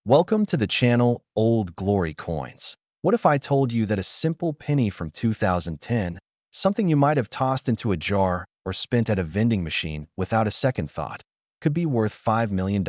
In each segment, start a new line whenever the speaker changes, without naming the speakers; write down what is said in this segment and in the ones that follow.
Welcome to the channel Old Glory Coins. What if I told you that a simple penny from 2010, something you might have tossed into a jar or spent at a vending machine without a second thought, could be worth $5 million?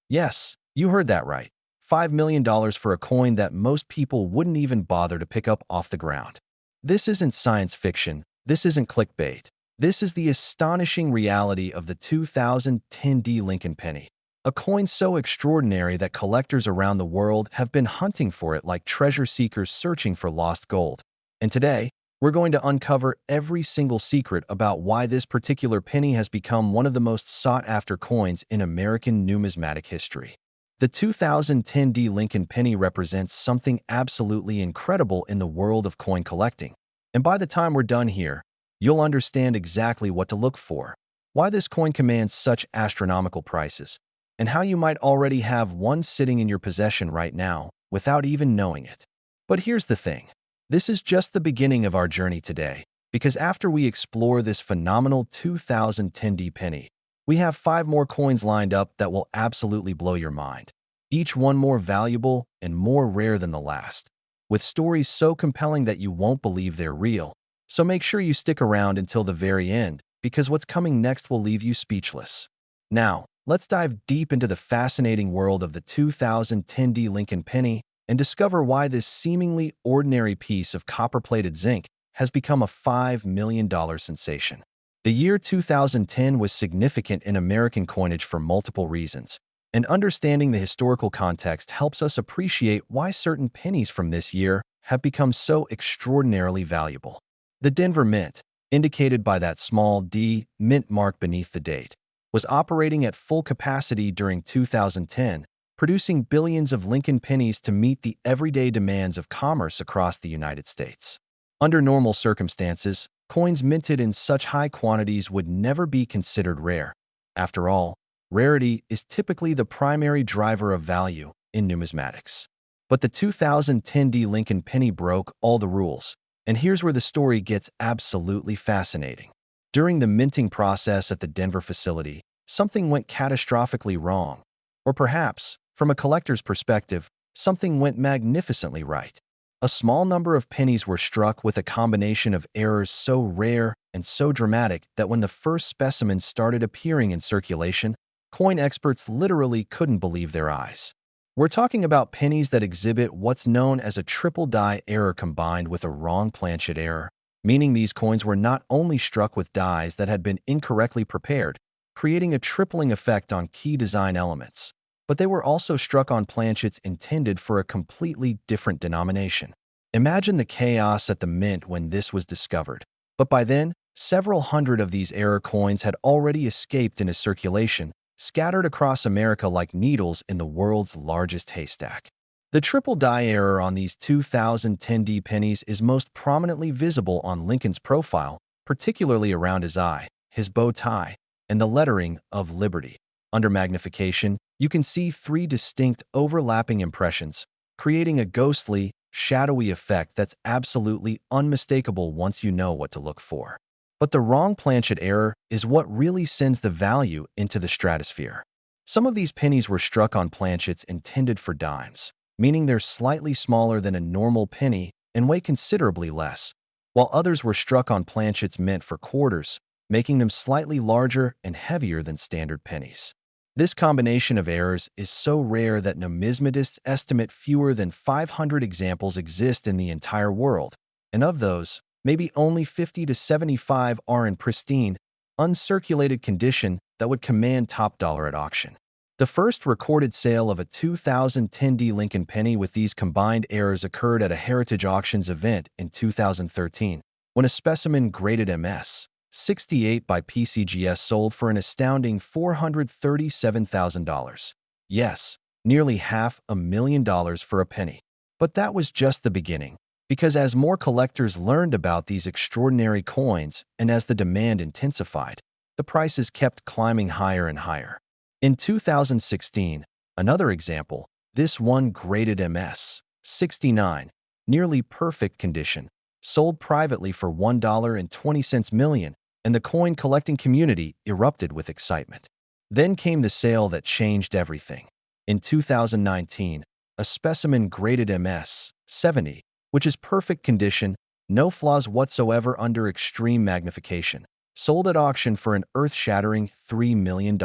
Yes, you heard that right. $5 million for a coin that most people wouldn't even bother to pick up off the ground. This isn't science fiction. This isn't clickbait. This is the astonishing reality of the 2010 Lincoln Penny. A coin so extraordinary that collectors around the world have been hunting for it like treasure seekers searching for lost gold. And today, we're going to uncover every single secret about why this particular penny has become one of the most sought-after coins in American numismatic history. The 2010 Lincoln Penny represents something absolutely incredible in the world of coin collecting. And by the time we're done here, you'll understand exactly what to look for, why this coin commands such astronomical prices, and how you might already have one sitting in your possession right now without even knowing it. But here's the thing. This is just the beginning of our journey today, because after we explore this phenomenal 2010 penny, we have 5 more coins lined up that will absolutely blow your mind, each one more valuable and more rare than the last, with stories so compelling that you won't believe they're real. So make sure you stick around until the very end, because what's coming next will leave you speechless. Now, let's dive deep into the fascinating world of the 2010 Lincoln Penny and discover why this seemingly ordinary piece of copper-plated zinc has become a $5 million sensation. The year 2010 was significant in American coinage for multiple reasons, and understanding the historical context helps us appreciate why certain pennies from this year have become so extraordinarily valuable. The Denver Mint, indicated by that small D mint mark beneath the date, was operating at full capacity during 2010, producing billions of Lincoln pennies to meet the everyday demands of commerce across the United States. Under normal circumstances, coins minted in such high quantities would never be considered rare. After all, rarity is typically the primary driver of value in numismatics. But the 2010 Lincoln penny broke all the rules, and here's where the story gets absolutely fascinating. During the minting process at the Denver facility, something went catastrophically wrong. Or perhaps, from a collector's perspective, something went magnificently right. A small number of pennies were struck with a combination of errors so rare and so dramatic that when the first specimens started appearing in circulation, coin experts literally couldn't believe their eyes. We're talking about pennies that exhibit what's known as a triple die error combined with a wrong planchet error, meaning these coins were not only struck with dies that had been incorrectly prepared, creating a tripling effect on key design elements, but they were also struck on planchets intended for a completely different denomination. Imagine the chaos at the mint when this was discovered. But by then, several hundred of these error coins had already escaped into circulation, scattered across America like needles in the world's largest haystack. The triple die error on these 2010 pennies is most prominently visible on Lincoln's profile, particularly around his eye, his bow tie, and the lettering of Liberty. Under magnification, you can see 3 distinct overlapping impressions, creating a ghostly, shadowy effect that's absolutely unmistakable once you know what to look for. But the wrong planchet error is what really sends the value into the stratosphere. Some of these pennies were struck on planchets intended for dimes, meaning they're slightly smaller than a normal penny and weigh considerably less, while others were struck on planchets meant for quarters, making them slightly larger and heavier than standard pennies. This combination of errors is so rare that numismatists estimate fewer than 500 examples exist in the entire world, and of those, maybe only 50 to 75 are in pristine, uncirculated condition that would command top dollar at auction. The first recorded sale of a 2010 Lincoln penny with these combined errors occurred at a Heritage Auctions event in 2013, when a specimen graded MS 68 by PCGS sold for an astounding $437,000. Yes, nearly $500,000 for a penny. But that was just the beginning, because as more collectors learned about these extraordinary coins and as the demand intensified, the prices kept climbing higher and higher. In 2016, another example, this one graded MS 69, nearly perfect condition, sold privately for $1.20 million, and the coin collecting community erupted with excitement. Then came the sale that changed everything. In 2019, a specimen graded MS-70, which is perfect condition, no flaws whatsoever under extreme magnification, sold at auction for an earth-shattering $3 million.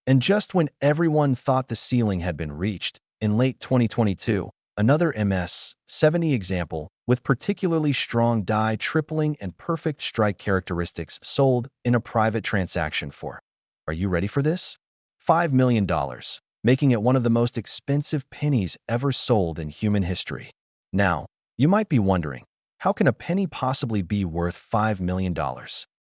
And just when everyone thought the ceiling had been reached, in late 2022, another MS-70 example with particularly strong die tripling and perfect strike characteristics sold in a private transaction for, are you ready for this? $5 million, making it one of the most expensive pennies ever sold in human history. Now, you might be wondering, how can a penny possibly be worth $5 million?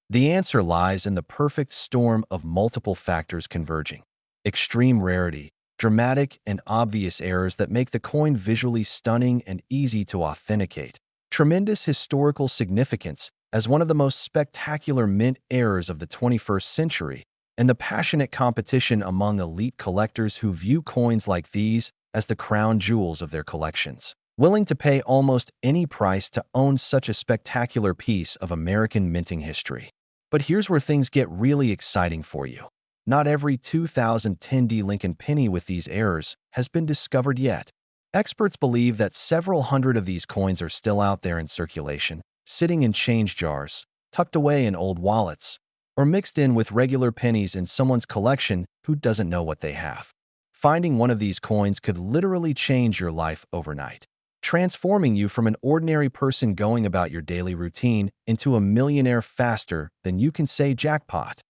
The answer lies in the perfect storm of multiple factors converging: extreme rarity, dramatic and obvious errors that make the coin visually stunning and easy to authenticate, tremendous historical significance as one of the most spectacular mint errors of the 21st century, and the passionate competition among elite collectors who view coins like these as the crown jewels of their collections, willing to pay almost any price to own such a spectacular piece of American minting history. But here's where things get really exciting for you. Not every 2010 Lincoln penny with these errors has been discovered yet. Experts believe that several hundred of these coins are still out there in circulation, sitting in change jars, tucked away in old wallets, or mixed in with regular pennies in someone's collection who doesn't know what they have. Finding one of these coins could literally change your life overnight, transforming you from an ordinary person going about your daily routine into a millionaire faster than you can say jackpot.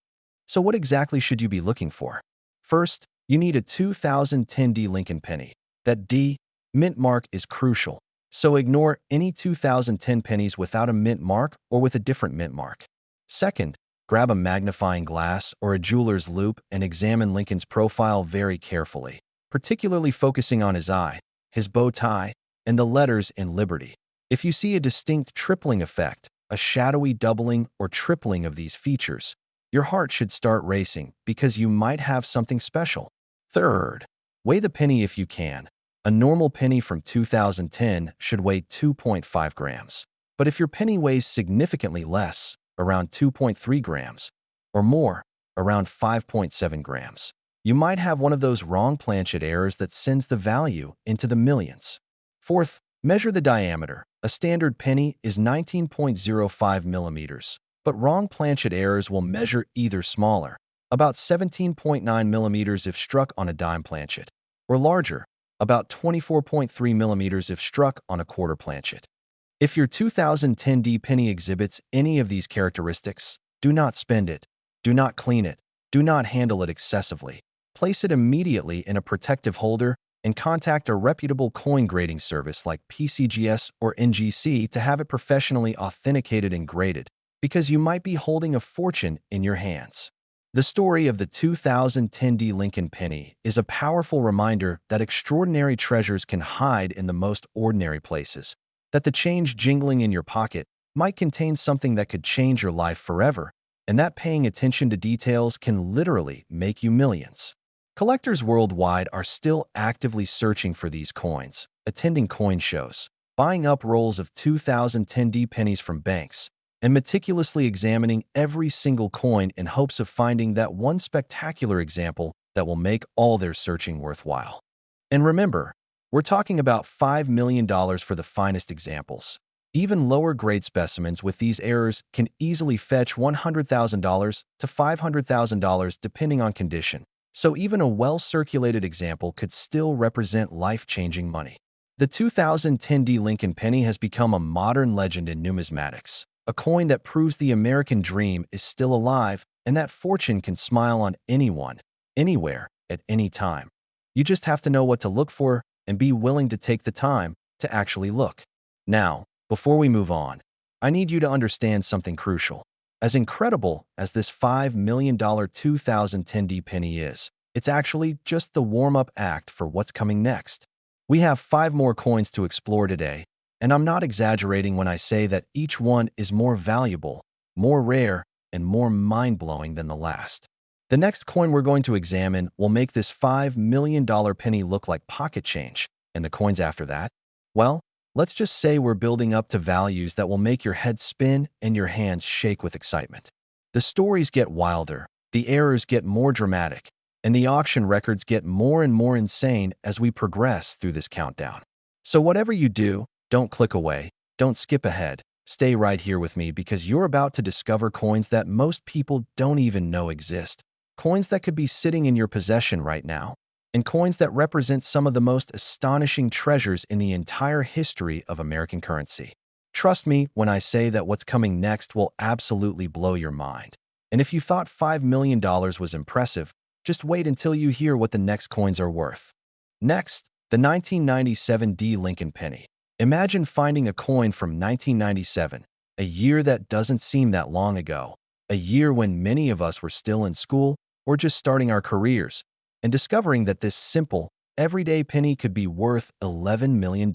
So what exactly should you be looking for? First, you need a 2010 Lincoln penny. That D mint mark is crucial, so ignore any 2010 pennies without a mint mark or with a different mint mark. Second, grab a magnifying glass or a jeweler's loupe and examine Lincoln's profile very carefully, particularly focusing on his eye, his bow tie, and the letters in Liberty. If you see a distinct tripling effect, a shadowy doubling or tripling of these features, your heart should start racing because you might have something special. Third, weigh the penny if you can. A normal penny from 2010 should weigh 2.5 grams. But if your penny weighs significantly less, around 2.3 grams, or more, around 5.7 grams, you might have one of those wrong planchet errors that sends the value into the millions. Fourth, measure the diameter. A standard penny is 19.05 millimeters, but wrong planchet errors will measure either smaller, about 17.9 millimeters if struck on a dime planchet, or larger, about 24.3 millimeters if struck on a quarter planchet. If your 2010 penny exhibits any of these characteristics, do not spend it, do not clean it, do not handle it excessively. Place it immediately in a protective holder and contact a reputable coin grading service like PCGS or NGC to have it professionally authenticated and graded, because you might be holding a fortune in your hands. The story of the 2010 Lincoln penny is a powerful reminder that extraordinary treasures can hide in the most ordinary places, that the change jingling in your pocket might contain something that could change your life forever, and that paying attention to details can literally make you millions. Collectors worldwide are still actively searching for these coins, attending coin shows, buying up rolls of 2010 pennies from banks, and meticulously examining every single coin in hopes of finding that one spectacular example that will make all their searching worthwhile. And remember, we're talking about $5 million for the finest examples. Even lower-grade specimens with these errors can easily fetch $100,000 to $500,000 depending on condition, so even a well-circulated example could still represent life-changing money. The 2010 Lincoln penny has become a modern legend in numismatics, a coin that proves the American dream is still alive and that fortune can smile on anyone, anywhere, at any time. You just have to know what to look for and be willing to take the time to actually look. Now, before we move on, I need you to understand something crucial. As incredible as this $5 million 2010 penny is, it's actually just the warm-up act for what's coming next. We have 5 more coins to explore today, and I'm not exaggerating when I say that each one is more valuable, more rare, and more mind-blowing than the last. The next coin we're going to examine will make this $5 million penny look like pocket change, and the coins after that, well, let's just say we're building up to values that will make your head spin and your hands shake with excitement. The stories get wilder, the errors get more dramatic, and the auction records get more and more insane as we progress through this countdown. So whatever you do, don't click away, don't skip ahead. Stay right here with me because you're about to discover coins that most people don't even know exist. Coins that could be sitting in your possession right now, and coins that represent some of the most astonishing treasures in the entire history of American currency. Trust me when I say that what's coming next will absolutely blow your mind. And if you thought $5 million was impressive, just wait until you hear what the next coins are worth. Next, the 1997 Lincoln Penny. Imagine finding a coin from 1997, a year that doesn't seem that long ago, a year when many of us were still in school or just starting our careers, and discovering that this simple, everyday penny could be worth $11 million.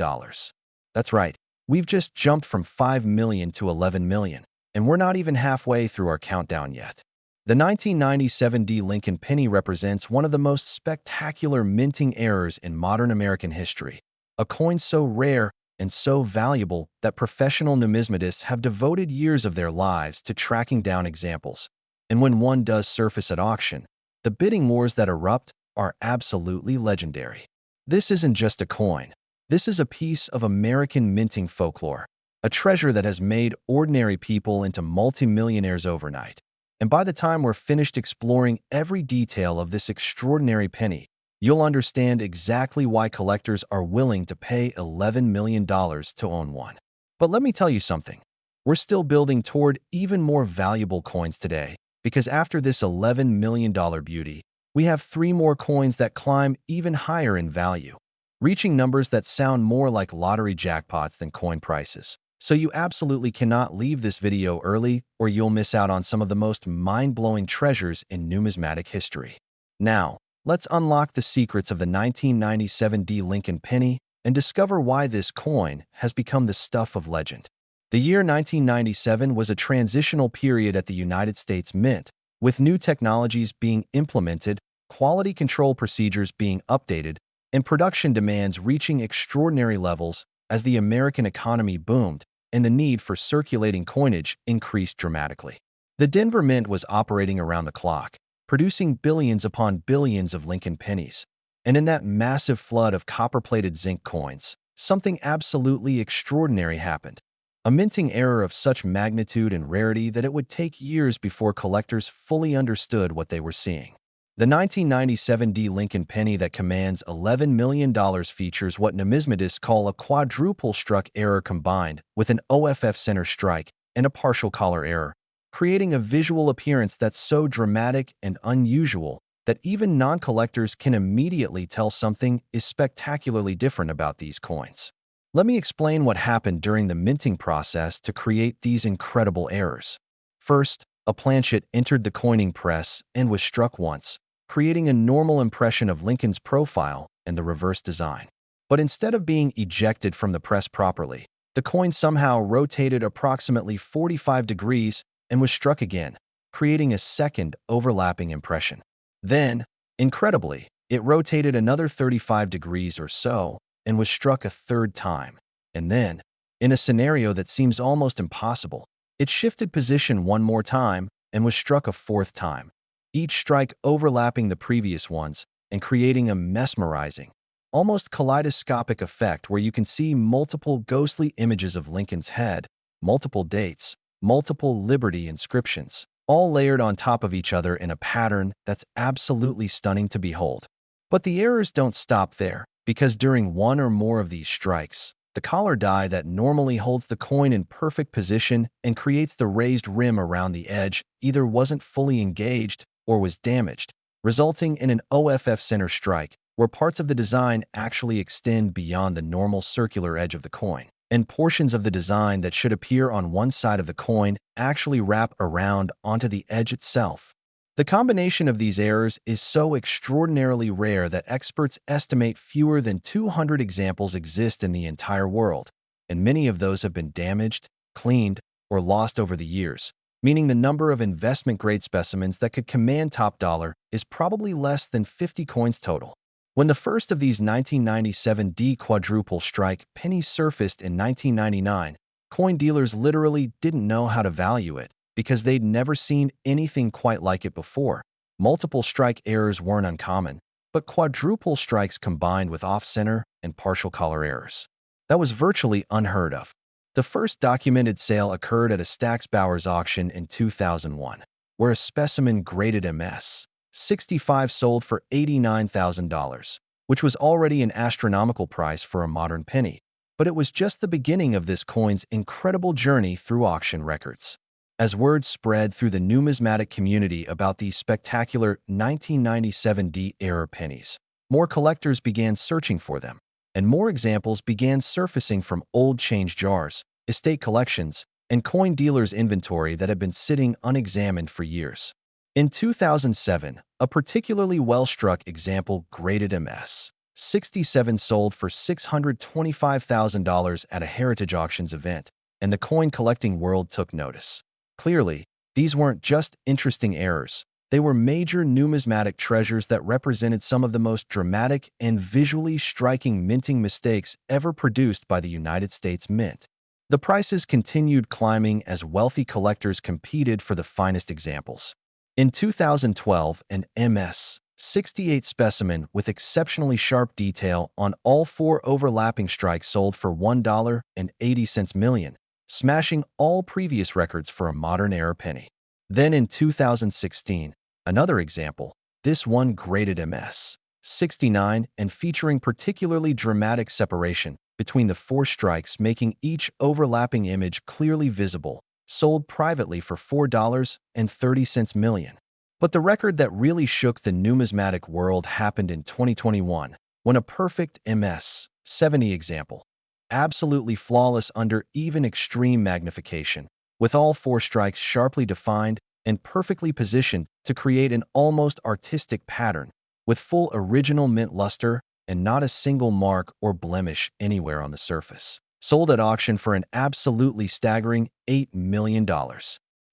That's right, we've just jumped from 5 million to 11 million, and we're not even halfway through our countdown yet. The 1997 Lincoln Penny represents one of the most spectacular minting errors in modern American history, a coin so rare and so valuable that professional numismatists have devoted years of their lives to tracking down examples. And when one does surface at auction, the bidding wars that erupt are absolutely legendary. This isn't just a coin. This is a piece of American minting folklore, a treasure that has made ordinary people into multimillionaires overnight. And by the time we're finished exploring every detail of this extraordinary penny, you'll understand exactly why collectors are willing to pay $11 million to own one. But let me tell you something. We're still building toward even more valuable coins today, because after this $11 million beauty, we have 3 more coins that climb even higher in value, reaching numbers that sound more like lottery jackpots than coin prices. So you absolutely cannot leave this video early or you'll miss out on some of the most mind-blowing treasures in numismatic history. Now, let's unlock the secrets of the 1997 Lincoln Penny and discover why this coin has become the stuff of legend. The year 1997 was a transitional period at the United States Mint, with new technologies being implemented, quality control procedures being updated, and production demands reaching extraordinary levels as the American economy boomed and the need for circulating coinage increased dramatically. The Denver Mint was operating around the clock, producing billions upon billions of Lincoln pennies. And in that massive flood of copper-plated zinc coins, something absolutely extraordinary happened. A minting error of such magnitude and rarity that it would take years before collectors fully understood what they were seeing. The 1997 Lincoln Penny that commands $11 million features what numismatists call a quadruple struck error combined with an OFF center strike and a partial collar error, creating a visual appearance that's so dramatic and unusual that even non-collectors can immediately tell something is spectacularly different about these coins. Let me explain what happened during the minting process to create these incredible errors. First, a planchet entered the coining press and was struck once, creating a normal impression of Lincoln's profile and the reverse design. But instead of being ejected from the press properly, the coin somehow rotated approximately 45 degrees and was struck again, creating a second overlapping impression. Then, incredibly, it rotated another 35 degrees or so and was struck a third time. And then, in a scenario that seems almost impossible, it shifted position one more time and was struck a fourth time, each strike overlapping the previous ones and creating a mesmerizing, almost kaleidoscopic effect where you can see multiple ghostly images of Lincoln's head, multiple dates, multiple Liberty inscriptions, all layered on top of each other in a pattern that's absolutely stunning to behold. But the errors don't stop there, because during one or more of these strikes, the collar die that normally holds the coin in perfect position and creates the raised rim around the edge either wasn't fully engaged or was damaged, resulting in an OFF center strike, where parts of the design actually extend beyond the normal circular edge of the coin, and portions of the design that should appear on one side of the coin actually wrap around onto the edge itself. The combination of these errors is so extraordinarily rare that experts estimate fewer than 200 examples exist in the entire world, and many of those have been damaged, cleaned, or lost over the years, meaning the number of investment-grade specimens that could command top dollar is probably less than 50 coins total. When the first of these 1997 quadruple strike pennies surfaced in 1999, coin dealers literally didn't know how to value it, because they'd never seen anything quite like it before. Multiple strike errors weren't uncommon, but quadruple strikes combined with off-center and partial color errors. That was virtually unheard of. The first documented sale occurred at a Stack's Bowers auction in 2001, where a specimen graded MS 65 sold for $89,000, which was already an astronomical price for a modern penny. But it was just the beginning of this coin's incredible journey through auction records. As word spread through the numismatic community about these spectacular 1997 D-era pennies, more collectors began searching for them, and more examples began surfacing from old change jars, estate collections, and coin dealers' inventory that had been sitting unexamined for years. In 2007, a particularly well-struck example graded MS 67 sold for $625,000 at a Heritage Auctions event, and the coin collecting world took notice. Clearly, these weren't just interesting errors. They were major numismatic treasures that represented some of the most dramatic and visually striking minting mistakes ever produced by the United States Mint. The prices continued climbing as wealthy collectors competed for the finest examples. In 2012, an MS 68 specimen with exceptionally sharp detail on all four overlapping strikes sold for $1.80 million, smashing all previous records for a modern-era penny. Then in 2016, another example, this one graded MS 69 and featuring particularly dramatic separation between the four strikes, making each overlapping image clearly visible, sold privately for $4.30 million. But the record that really shook the numismatic world happened in 2021, when a perfect MS 70 example, absolutely flawless under even extreme magnification, with all four strikes sharply defined and perfectly positioned to create an almost artistic pattern, with full original mint luster and not a single mark or blemish anywhere on the surface, sold at auction for an absolutely staggering $8 million.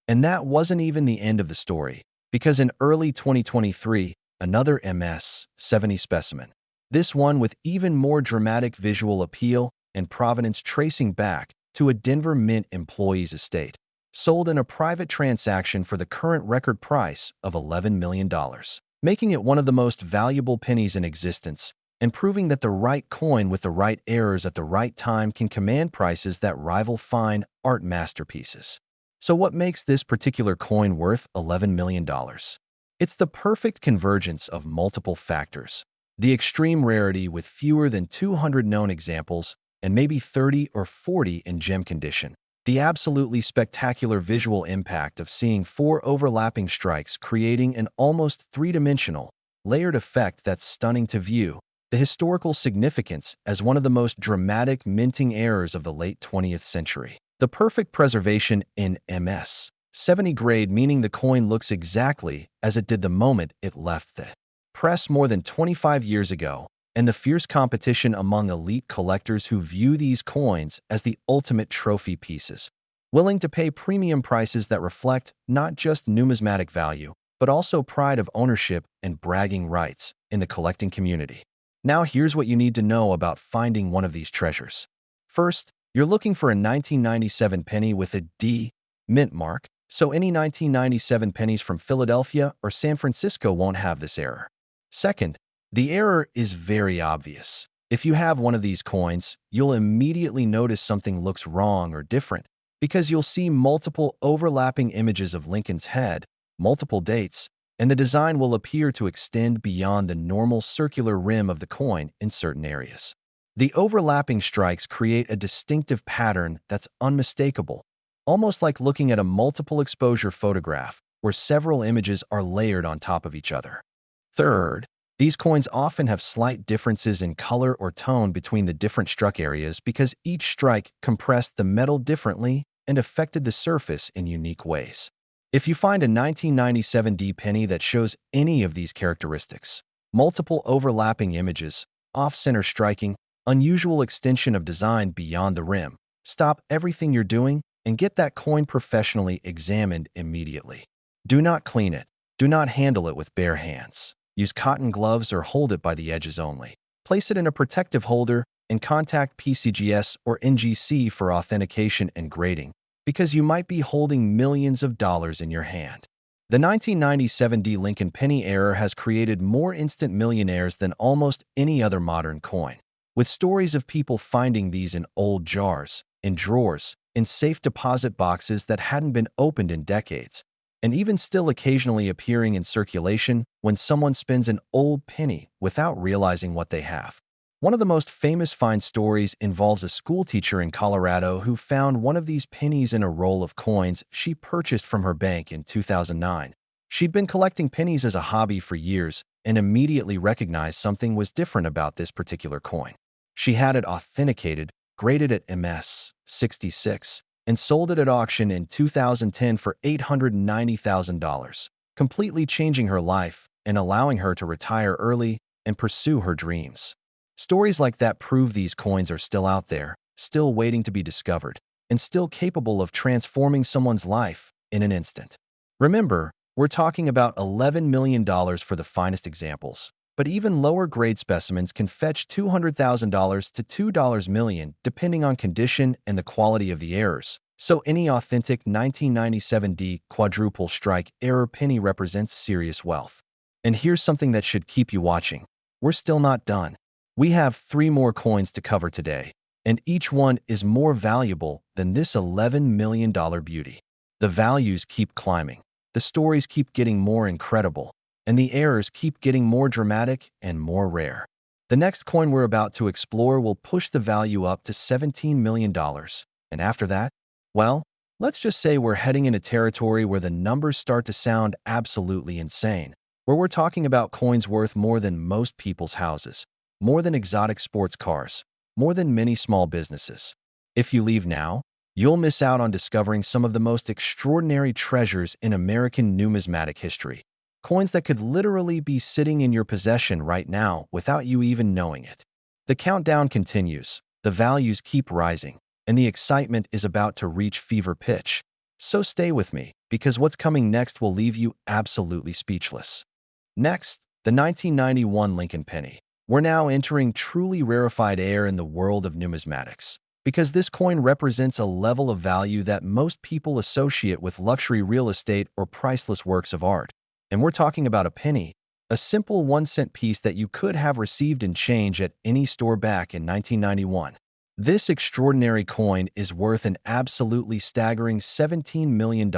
And that wasn't even the end of the story, because in early 2023, another MS 70 specimen, this one with even more dramatic visual appeal and provenance tracing back to a Denver Mint employee's estate, sold in a private transaction for the current record price of $11 million, making it one of the most valuable pennies in existence and proving that the right coin with the right errors at the right time can command prices that rival fine art masterpieces. So what makes this particular coin worth $11 million? It's the perfect convergence of multiple factors. The extreme rarity with fewer than 200 known examples and maybe 30 or 40 in gem condition. The absolutely spectacular visual impact of seeing four overlapping strikes creating an almost three-dimensional, layered effect that's stunning to view. The historical significance as one of the most dramatic minting errors of the late 20th century. The perfect preservation in MS 70 grade, meaning the coin looks exactly as it did the moment it left the press more than 25 years ago, and the fierce competition among elite collectors who view these coins as the ultimate trophy pieces, willing to pay premium prices that reflect not just numismatic value, but also pride of ownership and bragging rights in the collecting community. Now here's what you need to know about finding one of these treasures. First, you're looking for a 1997 penny with a D mint mark, so any 1997 pennies from Philadelphia or San Francisco won't have this error. Second, the error is very obvious. If you have one of these coins, you'll immediately notice something looks wrong or different, because you'll see multiple overlapping images of Lincoln's head, multiple dates, and the design will appear to extend beyond the normal circular rim of the coin in certain areas. The overlapping strikes create a distinctive pattern that's unmistakable, almost like looking at a multiple exposure photograph where several images are layered on top of each other. Third, these coins often have slight differences in color or tone between the different struck areas because each strike compressed the metal differently and affected the surface in unique ways. If you find a 1997 D penny that shows any of these characteristics, multiple overlapping images, off-center striking, unusual extension of design beyond the rim, stop everything you're doing and get that coin professionally examined immediately. Do not clean it. Do not handle it with bare hands. Use cotton gloves or hold it by the edges only. Place it in a protective holder and contact PCGS or NGC for authentication and grading, because you might be holding millions of dollars in your hand. The 1997 Lincoln Penny era has created more instant millionaires than almost any other modern coin, with stories of people finding these in old jars, in drawers, in safe deposit boxes that hadn't been opened in decades, and even still occasionally appearing in circulation when someone spins an old penny without realizing what they have. One of the most famous find stories involves a schoolteacher in Colorado who found one of these pennies in a roll of coins she purchased from her bank in 2009. She'd been collecting pennies as a hobby for years and immediately recognized something was different about this particular coin. She had it authenticated, graded at MS-66, and sold it at auction in 2010 for $890,000, completely changing her life and allowing her to retire early and pursue her dreams. Stories like that prove these coins are still out there, still waiting to be discovered, and still capable of transforming someone's life in an instant. Remember, we're talking about $11 million for the finest examples, but even lower grade specimens can fetch $200,000 to $2 million depending on condition and the quality of the errors. So any authentic 1997 quadruple strike error penny represents serious wealth. And here's something that should keep you watching. We're still not done. We have 3 more coins to cover today, and each one is more valuable than this $11 million beauty. The values keep climbing, the stories keep getting more incredible, and the errors keep getting more dramatic and more rare. The next coin we're about to explore will push the value up to $17 million, and after that, well, let's just say we're heading into territory where the numbers start to sound absolutely insane, where we're talking about coins worth more than most people's houses, more than exotic sports cars, more than many small businesses. If you leave now, you'll miss out on discovering some of the most extraordinary treasures in American numismatic history. Coins that could literally be sitting in your possession right now without you even knowing it. The countdown continues, the values keep rising, and the excitement is about to reach fever pitch. So stay with me, because what's coming next will leave you absolutely speechless. Next, the 1991 Lincoln Penny. We're now entering truly rarefied air in the world of numismatics, because this coin represents a level of value that most people associate with luxury real estate or priceless works of art. And we're talking about a penny, a simple 1-cent piece that you could have received in change at any store back in 1991. This extraordinary coin is worth an absolutely staggering $17 million.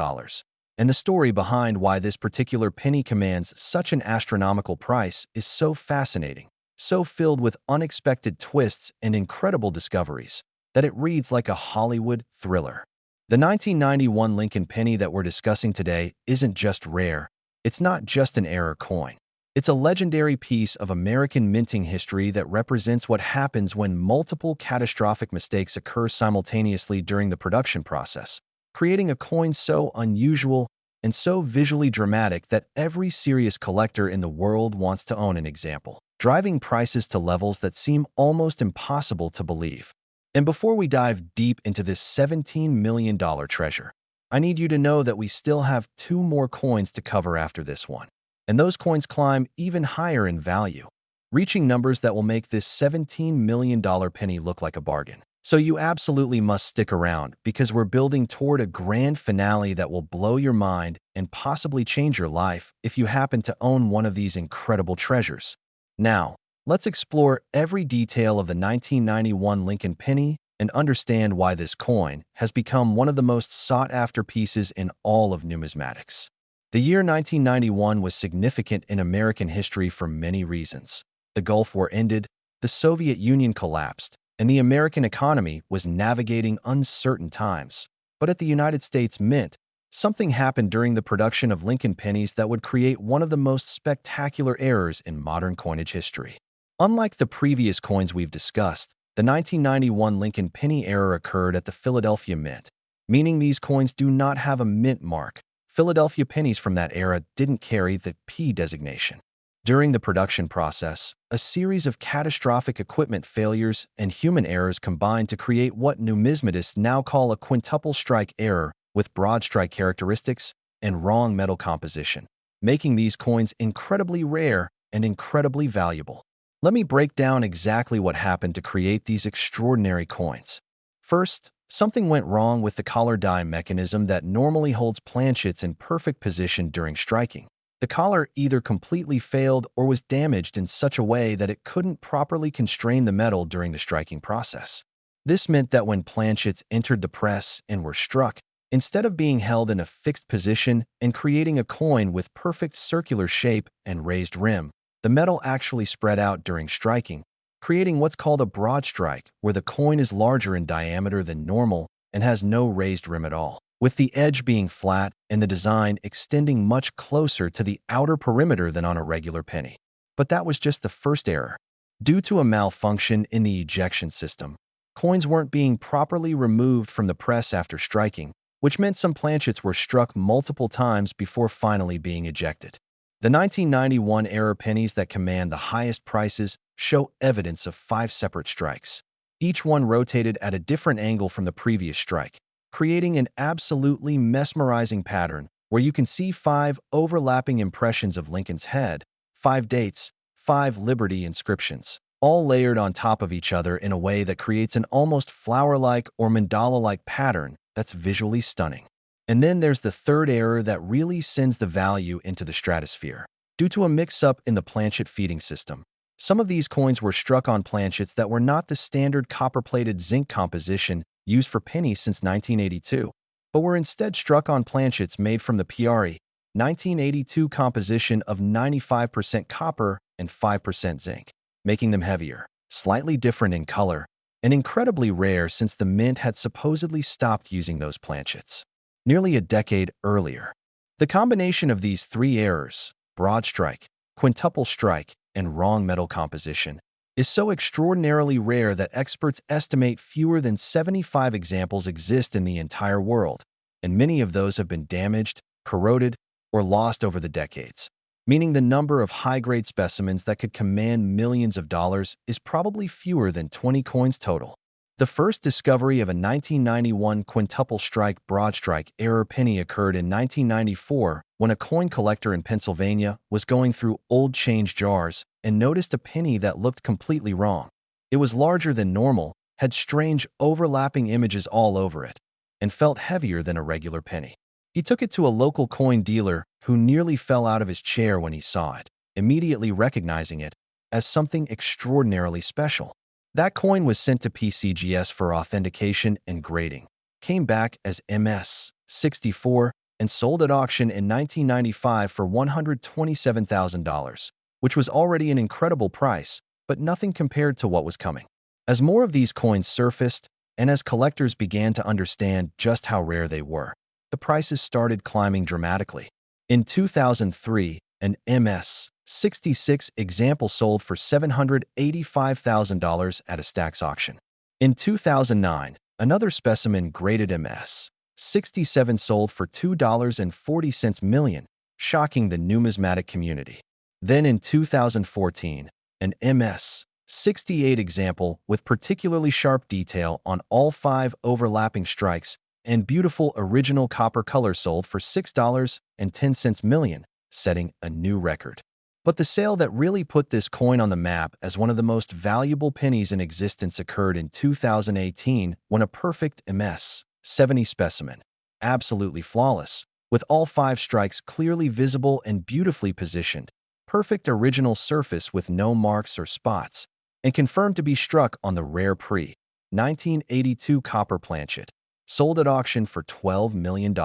And the story behind why this particular penny commands such an astronomical price is so fascinating, so filled with unexpected twists and incredible discoveries, that it reads like a Hollywood thriller. The 1991 Lincoln Penny that we're discussing today isn't just rare, it's not just an error coin. It's a legendary piece of American minting history that represents what happens when multiple catastrophic mistakes occur simultaneously during the production process, creating a coin so unusual and so visually dramatic that every serious collector in the world wants to own an example, driving prices to levels that seem almost impossible to believe. And before we dive deep into this $17 million treasure, I need you to know that we still have 2 more coins to cover after this one. And those coins climb even higher in value, reaching numbers that will make this $17 million penny look like a bargain. So you absolutely must stick around, because we're building toward a grand finale that will blow your mind and possibly change your life if you happen to own one of these incredible treasures. Now, let's explore every detail of the 1991 Lincoln Penny and understand why this coin has become one of the most sought-after pieces in all of numismatics. The year 1991 was significant in American history for many reasons. The Gulf War ended, the Soviet Union collapsed, and the American economy was navigating uncertain times. But at the United States Mint, something happened during the production of Lincoln pennies that would create one of the most spectacular errors in modern coinage history. Unlike the previous coins we've discussed, the 1991 Lincoln penny error occurred at the Philadelphia Mint, meaning these coins do not have a mint mark. Philadelphia pennies from that era didn't carry the P designation. During the production process, a series of catastrophic equipment failures and human errors combined to create what numismatists now call a quintuple strike error, with broad strike characteristics and wrong metal composition, making these coins incredibly rare and incredibly valuable. Let me break down exactly what happened to create these extraordinary coins. First, Something went wrong with the collar die mechanism that normally holds planchets in perfect position during striking. The collar either completely failed or was damaged in such a way that it couldn't properly constrain the metal during the striking process. This meant that when planchets entered the press and were struck, instead of being held in a fixed position and creating a coin with perfect circular shape and raised rim, the metal actually spread out during striking, creating what's called a broad strike, where the coin is larger in diameter than normal and has no raised rim at all, with the edge being flat and the design extending much closer to the outer perimeter than on a regular penny. But that was just the first error. Due to a malfunction in the ejection system, coins weren't being properly removed from the press after striking, which meant some planchets were struck multiple times before finally being ejected. The 1991 era pennies that command the highest prices show evidence of 5 separate strikes. Each one rotated at a different angle from the previous strike, creating an absolutely mesmerizing pattern where you can see 5 overlapping impressions of Lincoln's head, 5 dates, 5 Liberty inscriptions, all layered on top of each other in a way that creates an almost flower-like or mandala-like pattern that's visually stunning. And then there's the third error that really sends the value into the stratosphere. Due to a mix-up in the planchet feeding system, some of these coins were struck on planchets that were not the standard copper-plated zinc composition used for pennies since 1982, but were instead struck on planchets made from the Piari 1982 composition of 95% copper and 5% zinc, making them heavier, slightly different in color, and incredibly rare since the mint had supposedly stopped using those planchets nearly a decade earlier. The combination of these 3 errors, broad strike, quintuple strike, and wrong metal composition, is so extraordinarily rare that experts estimate fewer than 75 examples exist in the entire world, and many of those have been damaged, corroded, or lost over the decades, meaning the number of high-grade specimens that could command millions of dollars is probably fewer than 20 coins total. The first discovery of a 1991 quintuple strike broad strike error penny occurred in 1994 when a coin collector in Pennsylvania was going through old change jars and noticed a penny that looked completely wrong. It was larger than normal, had strange overlapping images all over it, and felt heavier than a regular penny. He took it to a local coin dealer who nearly fell out of his chair when he saw it, immediately recognizing it as something extraordinarily special. That coin was sent to PCGS for authentication and grading, came back as MS-64, and sold at auction in 1995 for $127,000, which was already an incredible price, but nothing compared to what was coming. As more of these coins surfaced, and as collectors began to understand just how rare they were, the prices started climbing dramatically. In 2003, an MS-66 example sold for $785,000 at a Stax auction. In 2009, another specimen graded MS-67 sold for $2.40 million, shocking the numismatic community. Then in 2014, an MS-68 example with particularly sharp detail on all 5 overlapping strikes and beautiful original copper color sold for $6.10 million, setting a new record. But the sale that really put this coin on the map as one of the most valuable pennies in existence occurred in 2018 when a perfect MS-70 specimen, absolutely flawless, with all 5 strikes clearly visible and beautifully positioned, perfect original surface with no marks or spots, and confirmed to be struck on the rare pre-1982 copper planchet, sold at auction for $12 million.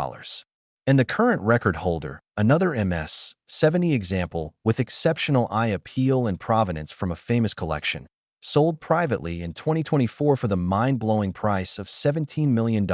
And the current record holder, another MS-70 example with exceptional eye appeal and provenance from a famous collection, sold privately in 2024 for the mind-blowing price of $17 million,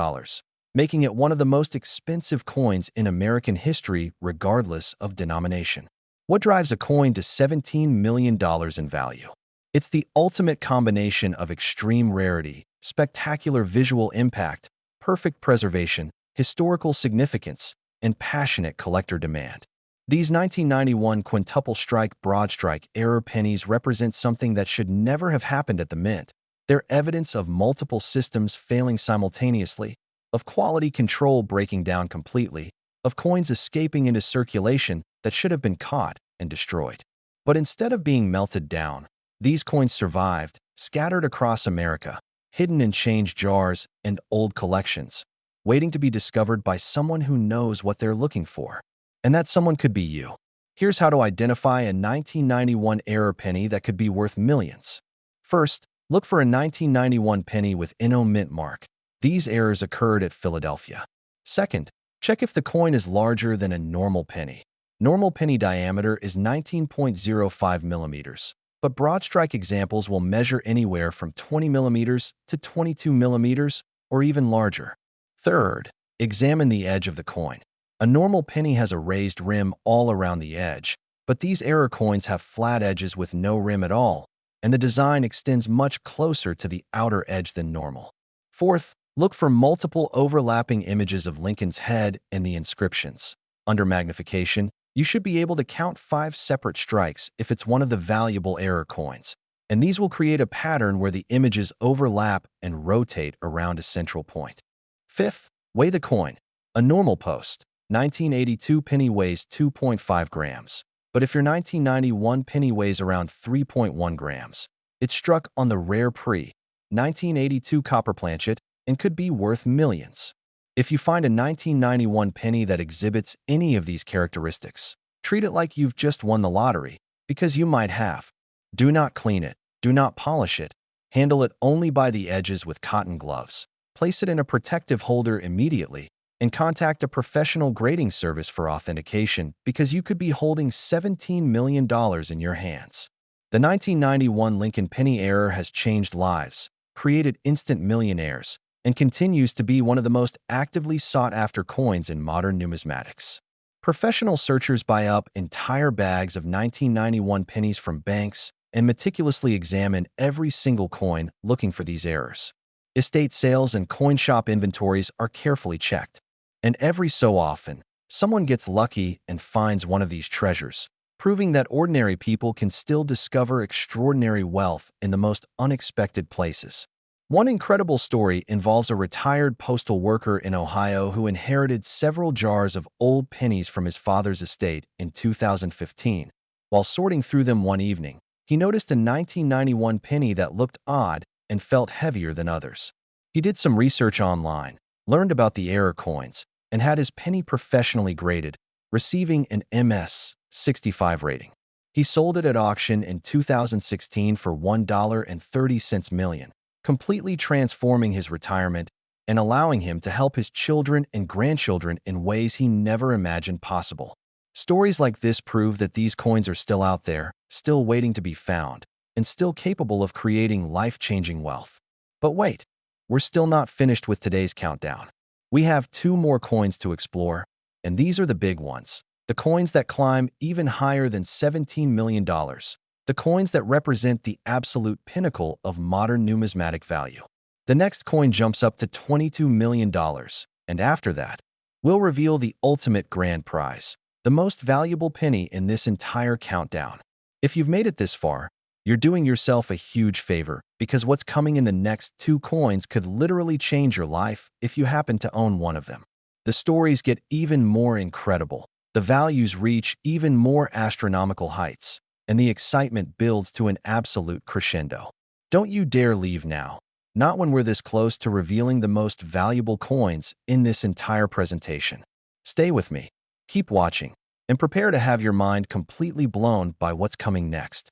making it one of the most expensive coins in American history regardless of denomination. What drives a coin to $17 million in value? It's the ultimate combination of extreme rarity, spectacular visual impact, perfect preservation, historical significance, and passionate collector demand. These 1991 quintuple strike broad strike error pennies represent something that should never have happened at the mint. They're evidence of multiple systems failing simultaneously, of quality control breaking down completely, of coins escaping into circulation that should have been caught and destroyed. But instead of being melted down, these coins survived, scattered across America, hidden in change jars and old collections, waiting to be discovered by someone who knows what they're looking for. And that someone could be you. Here's how to identify a 1991 error penny that could be worth millions. First, look for a 1991 penny with NO mint mark. These errors occurred at Philadelphia. Second, check if the coin is larger than a normal penny. Normal penny diameter is 19.05 millimeters, but broad strike examples will measure anywhere from 20 millimeters to 22 millimeters or even larger. Third, examine the edge of the coin. A normal penny has a raised rim all around the edge, but these error coins have flat edges with no rim at all, and the design extends much closer to the outer edge than normal. Fourth, look for multiple overlapping images of Lincoln's head and the inscriptions. Under magnification, you should be able to count 5 separate strikes if it's one of the valuable error coins, and these will create a pattern where the images overlap and rotate around a central point. Fifth, weigh the coin. A normal post 1982 penny weighs 2.5 grams, but if your 1991 penny weighs around 3.1 grams, it's struck on the rare pre-1982 copper planchet and could be worth millions. If you find a 1991 penny that exhibits any of these characteristics, treat it like you've just won the lottery, because you might have. Do not clean it. Do not polish it. Handle it only by the edges with cotton gloves. Place it in a protective holder immediately, and contact a professional grading service for authentication because you could be holding $17 million in your hands. The 1991 Lincoln penny error has changed lives, created instant millionaires, and continues to be one of the most actively sought-after coins in modern numismatics. Professional searchers buy up entire bags of 1991 pennies from banks and meticulously examine every single coin looking for these errors. Estate sales and coin shop inventories are carefully checked, and every so often, someone gets lucky and finds one of these treasures, proving that ordinary people can still discover extraordinary wealth in the most unexpected places. One incredible story involves a retired postal worker in Ohio who inherited several jars of old pennies from his father's estate in 2015. While sorting through them one evening, he noticed a 1991 penny that looked odd and felt heavier than others. He did some research online, learned about the error coins, and had his penny professionally graded, receiving an MS-65 rating. He sold it at auction in 2016 for $1.30 million, completely transforming his retirement and allowing him to help his children and grandchildren in ways he never imagined possible. Stories like this prove that these coins are still out there, still waiting to be found, and still capable of creating life-changing wealth. But wait, we're still not finished with today's countdown. We have 2 more coins to explore, and these are the big ones. The coins that climb even higher than $17 million. The coins that represent the absolute pinnacle of modern numismatic value. The next coin jumps up to $22 million, and after that, we'll reveal the ultimate grand prize, the most valuable penny in this entire countdown. If you've made it this far, you're doing yourself a huge favor because what's coming in the next 2 coins could literally change your life if you happen to own one of them. The stories get even more incredible, the values reach even more astronomical heights, and the excitement builds to an absolute crescendo. Don't you dare leave now, not when we're this close to revealing the most valuable coins in this entire presentation. Stay with me, keep watching, and prepare to have your mind completely blown by what's coming next.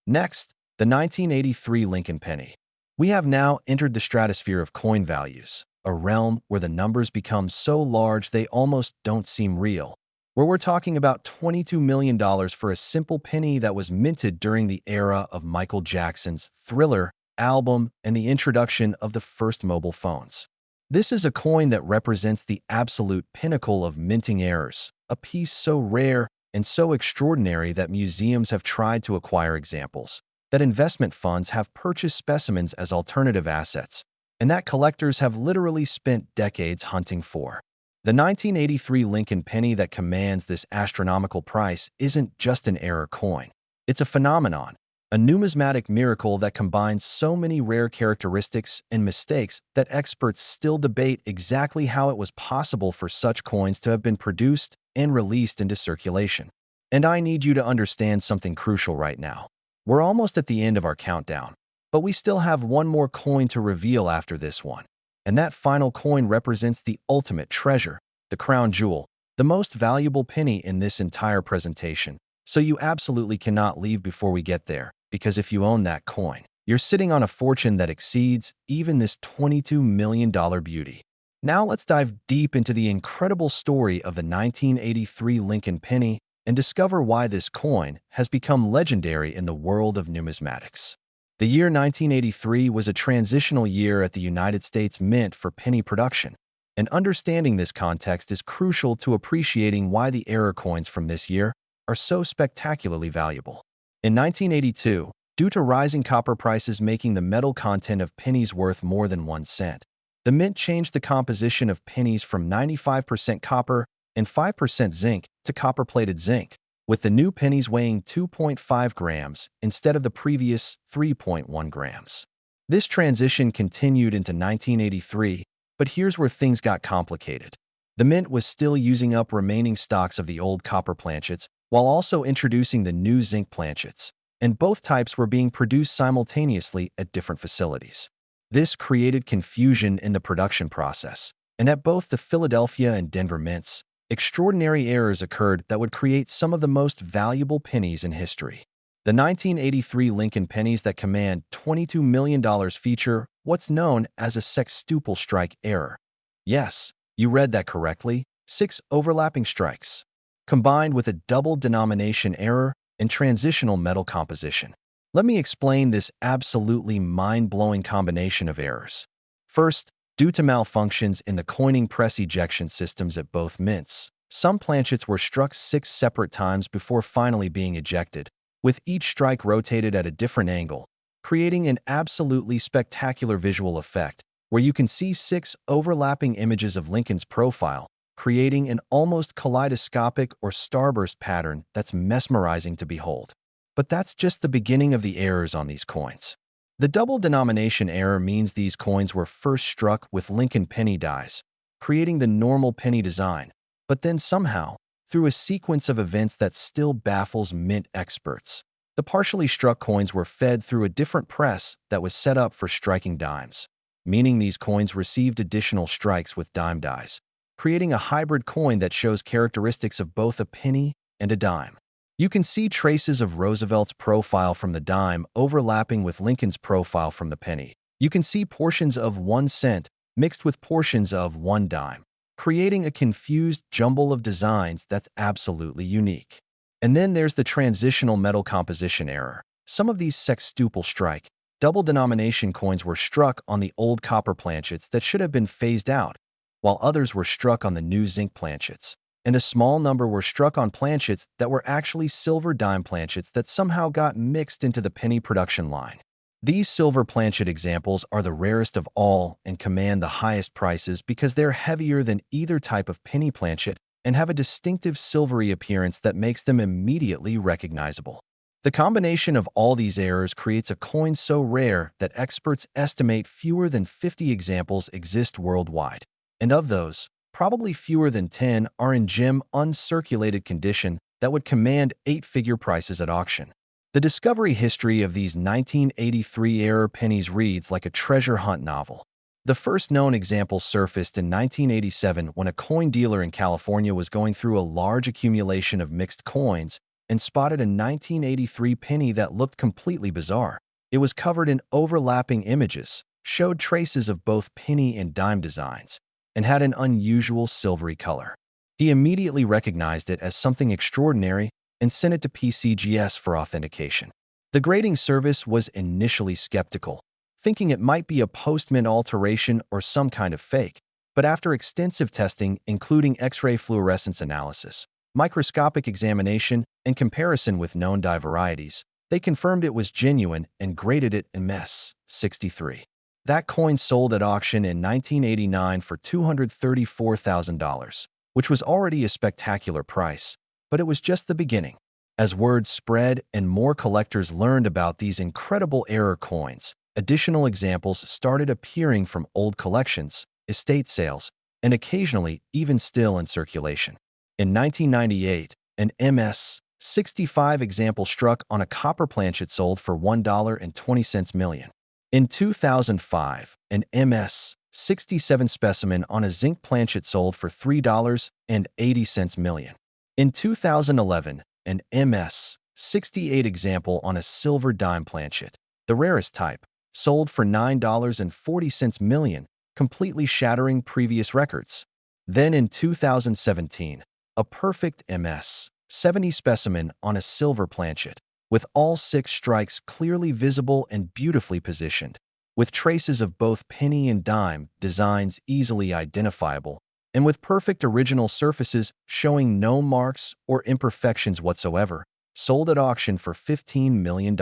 Next, the 1983 Lincoln penny. We have now entered the stratosphere of coin values, a realm where the numbers become so large they almost don't seem real, where we're talking about $22 million for a simple penny that was minted during the era of Michael Jackson's Thriller album and the introduction of the first mobile phones. This is a coin that represents the absolute pinnacle of minting errors, a piece so rare and so extraordinary that museums have tried to acquire examples, that investment funds have purchased specimens as alternative assets, and that collectors have literally spent decades hunting for. The 1983 Lincoln penny that commands this astronomical price isn't just an error coin. It's a phenomenon, a numismatic miracle that combines so many rare characteristics and mistakes that experts still debate exactly how it was possible for such coins to have been produced and released into circulation. And I need you to understand something crucial right now. We're almost at the end of our countdown, But we still have one more coin to reveal after this one. And that final coin represents the ultimate treasure, the crown jewel, the most valuable penny in this entire presentation. So you absolutely cannot leave before we get there, because if you own that coin, you're sitting on a fortune that exceeds even this $22 million beauty. Now let's dive deep into the incredible story of the 1983 Lincoln Penny and discover why this coin has become legendary in the world of numismatics. The year 1983 was a transitional year at the United States Mint for penny production, and understanding this context is crucial to appreciating why the error coins from this year are so spectacularly valuable. In 1982, due to rising copper prices making the metal content of pennies worth more than 1 cent, the mint changed the composition of pennies from 95% copper and 5% zinc to copper-plated zinc, with the new pennies weighing 2.5 grams instead of the previous 3.1 grams. This transition continued into 1983, but here's where things got complicated. The mint was still using up remaining stocks of the old copper planchets while also introducing the new zinc planchets, and both types were being produced simultaneously at different facilities. This created confusion in the production process, and at both the Philadelphia and Denver mints, extraordinary errors occurred that would create some of the most valuable pennies in history. The 1983 Lincoln pennies that command $22 million feature what's known as a sextuple strike error. Yes, you read that correctly, 6 overlapping strikes, combined with a double denomination error and transitional metal composition. Let me explain this absolutely mind-blowing combination of errors. First, due to malfunctions in the coining press ejection systems at both mints, some planchets were struck 6 separate times before finally being ejected, with each strike rotated at a different angle, creating an absolutely spectacular visual effect where you can see 6 overlapping images of Lincoln's profile, creating an almost kaleidoscopic or starburst pattern that's mesmerizing to behold. But that's just the beginning of the errors on these coins. The double denomination error means these coins were first struck with Lincoln penny dies, creating the normal penny design, but then somehow, through a sequence of events that still baffles mint experts, the partially struck coins were fed through a different press that was set up for striking dimes, meaning these coins received additional strikes with dime dies, creating a hybrid coin that shows characteristics of both a penny and a dime. You can see traces of Roosevelt's profile from the dime overlapping with Lincoln's profile from the penny. You can see portions of 1 cent mixed with portions of 1 dime, creating a confused jumble of designs that's absolutely unique. And then there's the transitional metal composition error. Some of these sextuple strike, double denomination coins were struck on the old copper planchets that should have been phased out, while others were struck on the new zinc planchets, and a small number were struck on planchets that were actually silver dime planchets that somehow got mixed into the penny production line. These silver planchet examples are the rarest of all and command the highest prices because they're heavier than either type of penny planchet and have a distinctive silvery appearance that makes them immediately recognizable. The combination of all these errors creates a coin so rare that experts estimate fewer than 50 examples exist worldwide, and of those, probably fewer than 10 are in gem uncirculated condition that would command 8-figure prices at auction. The discovery history of these 1983 error pennies reads like a treasure hunt novel. The first known example surfaced in 1987 when a coin dealer in California was going through a large accumulation of mixed coins and spotted a 1983 penny that looked completely bizarre. It was covered in overlapping images, showed traces of both penny and dime designs, and had an unusual silvery color. He immediately recognized it as something extraordinary and sent it to PCGS for authentication. The grading service was initially skeptical, thinking it might be a post-mint alteration or some kind of fake, but after extensive testing, including X-ray fluorescence analysis, microscopic examination, and comparison with known die varieties, they confirmed it was genuine and graded it MS 63. That coin sold at auction in 1989 for $234,000, which was already a spectacular price, but it was just the beginning. As word spread and more collectors learned about these incredible error coins, additional examples started appearing from old collections, estate sales, and occasionally even still in circulation. In 1998, an MS 65 example struck on a copper planchet sold for $1.20 million. In 2005, an MS-67 specimen on a zinc planchet sold for $3.80 million. In 2011, an MS-68 example on a silver dime planchet, the rarest type, sold for $9.40 million, completely shattering previous records. Then in 2017, a perfect MS-70 specimen on a silver planchet, with all 6 strikes clearly visible and beautifully positioned, with traces of both penny and dime designs easily identifiable, and with perfect original surfaces showing no marks or imperfections whatsoever, sold at auction for $15 million.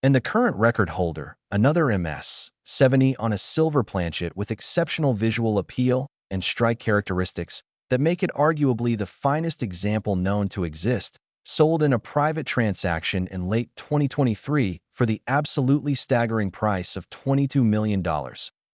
And the current record holder, another MS-70 on a silver planchet with exceptional visual appeal and strike characteristics that make it arguably the finest example known to exist, sold in a private transaction in late 2023 for the absolutely staggering price of $22 million,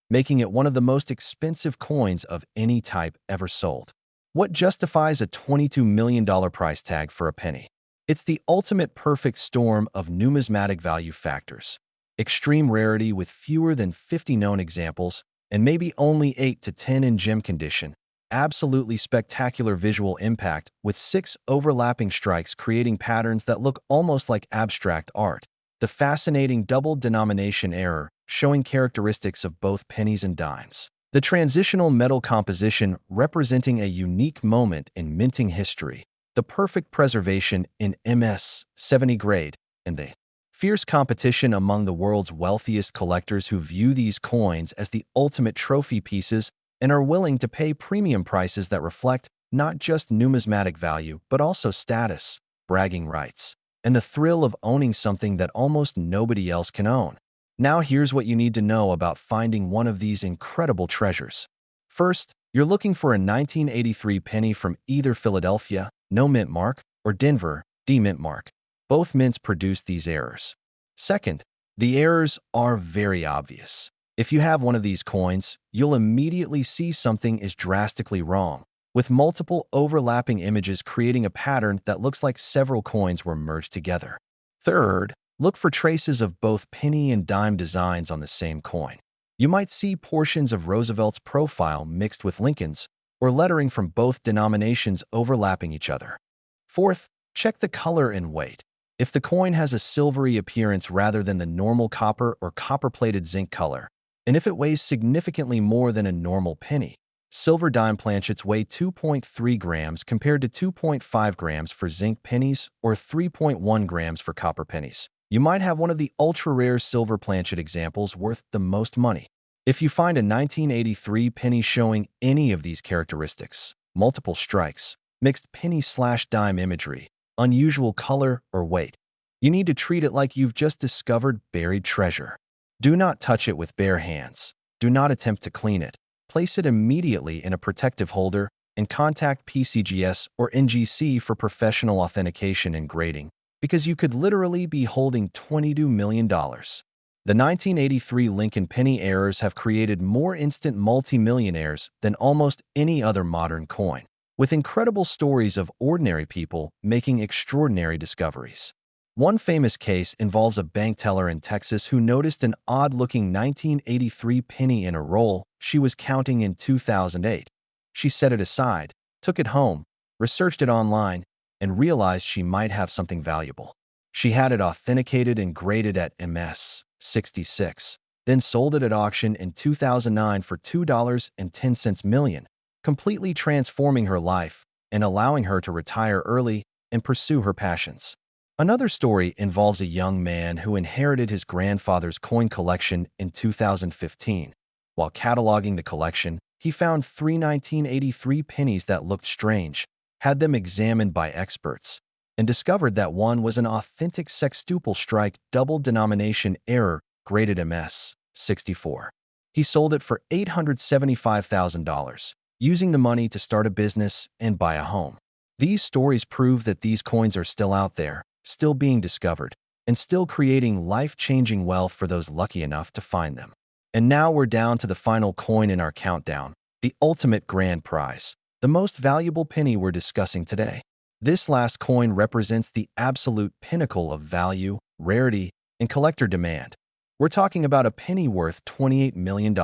making it one of the most expensive coins of any type ever sold. What justifies a $22 million price tag for a penny? It's the ultimate perfect storm of numismatic value factors. Extreme rarity with fewer than 50 known examples, and maybe only 8 to 10 in gem condition. Absolutely spectacular visual impact with 6 overlapping strikes creating patterns that look almost like abstract art. The fascinating double denomination error showing characteristics of both pennies and dimes. The transitional metal composition representing a unique moment in minting history. The perfect preservation in MS-70 grade, and the fierce competition among the world's wealthiest collectors who view these coins as the ultimate trophy pieces and are willing to pay premium prices that reflect not just numismatic value, but also status, bragging rights, and the thrill of owning something that almost nobody else can own. Now here's what you need to know about finding one of these incredible treasures. First, you're looking for a 1983 penny from either Philadelphia, no mint mark, or Denver, D mint mark. Both mints produce these errors. Second, the errors are very obvious. If you have one of these coins, you'll immediately see something is drastically wrong, with multiple overlapping images creating a pattern that looks like several coins were merged together. Third, look for traces of both penny and dime designs on the same coin. You might see portions of Roosevelt's profile mixed with Lincoln's, or lettering from both denominations overlapping each other. Fourth, check the color and weight. If the coin has a silvery appearance rather than the normal copper or copper-plated zinc color, and if it weighs significantly more than a normal penny, silver dime planchets weigh 2.3 grams compared to 2.5 grams for zinc pennies or 3.1 grams for copper pennies. You might have one of the ultra-rare silver planchet examples worth the most money. If you find a 1983 penny showing any of these characteristics, multiple strikes, mixed penny/dime imagery, unusual color or weight, you need to treat it like you've just discovered buried treasure. Do not touch it with bare hands. Do not attempt to clean it. Place it immediately in a protective holder and contact PCGS or NGC for professional authentication and grading, because you could literally be holding $22 million. The 1983 Lincoln Penny errors have created more instant multimillionaires than almost any other modern coin, with incredible stories of ordinary people making extraordinary discoveries. One famous case involves a bank teller in Texas who noticed an odd-looking 1983 penny in a roll she was counting in 2008. She set it aside, took it home, researched it online, and realized she might have something valuable. She had it authenticated and graded at MS-66, then sold it at auction in 2009 for $2.10 million, completely transforming her life and allowing her to retire early and pursue her passions. Another story involves a young man who inherited his grandfather's coin collection in 2015. While cataloging the collection, he found 3 1983 pennies that looked strange, had them examined by experts, and discovered that one was an authentic sextuple strike double denomination error graded MS-64. He sold it for $875,000, using the money to start a business and buy a home. These stories prove that these coins are still out there, still being discovered, and still creating life-changing wealth for those lucky enough to find them. And now we're down to the final coin in our countdown, the ultimate grand prize, the most valuable penny we're discussing today. This last coin represents the absolute pinnacle of value, rarity, and collector demand. We're talking about a penny worth $28 million.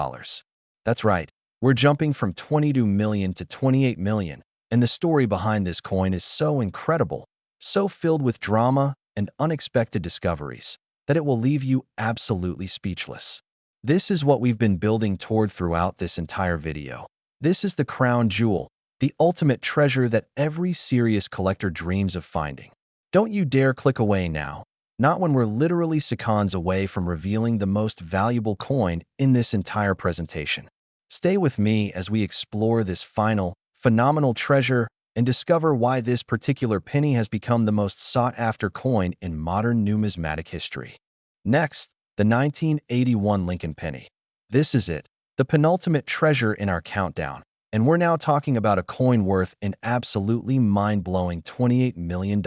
That's right, we're jumping from 22 million to 28 million, and the story behind this coin is so incredible, so filled with drama and unexpected discoveries, that it will leave you absolutely speechless. This is what we've been building toward throughout this entire video. This is the crown jewel, the ultimate treasure that every serious collector dreams of finding. Don't you dare click away now, not when we're literally seconds away from revealing the most valuable coin in this entire presentation. Stay with me as we explore this final, phenomenal treasure and discover why this particular penny has become the most sought-after coin in modern numismatic history. Next, the 1981 Lincoln Penny. This is it, the penultimate treasure in our countdown, and we're now talking about a coin worth an absolutely mind-blowing $28 million.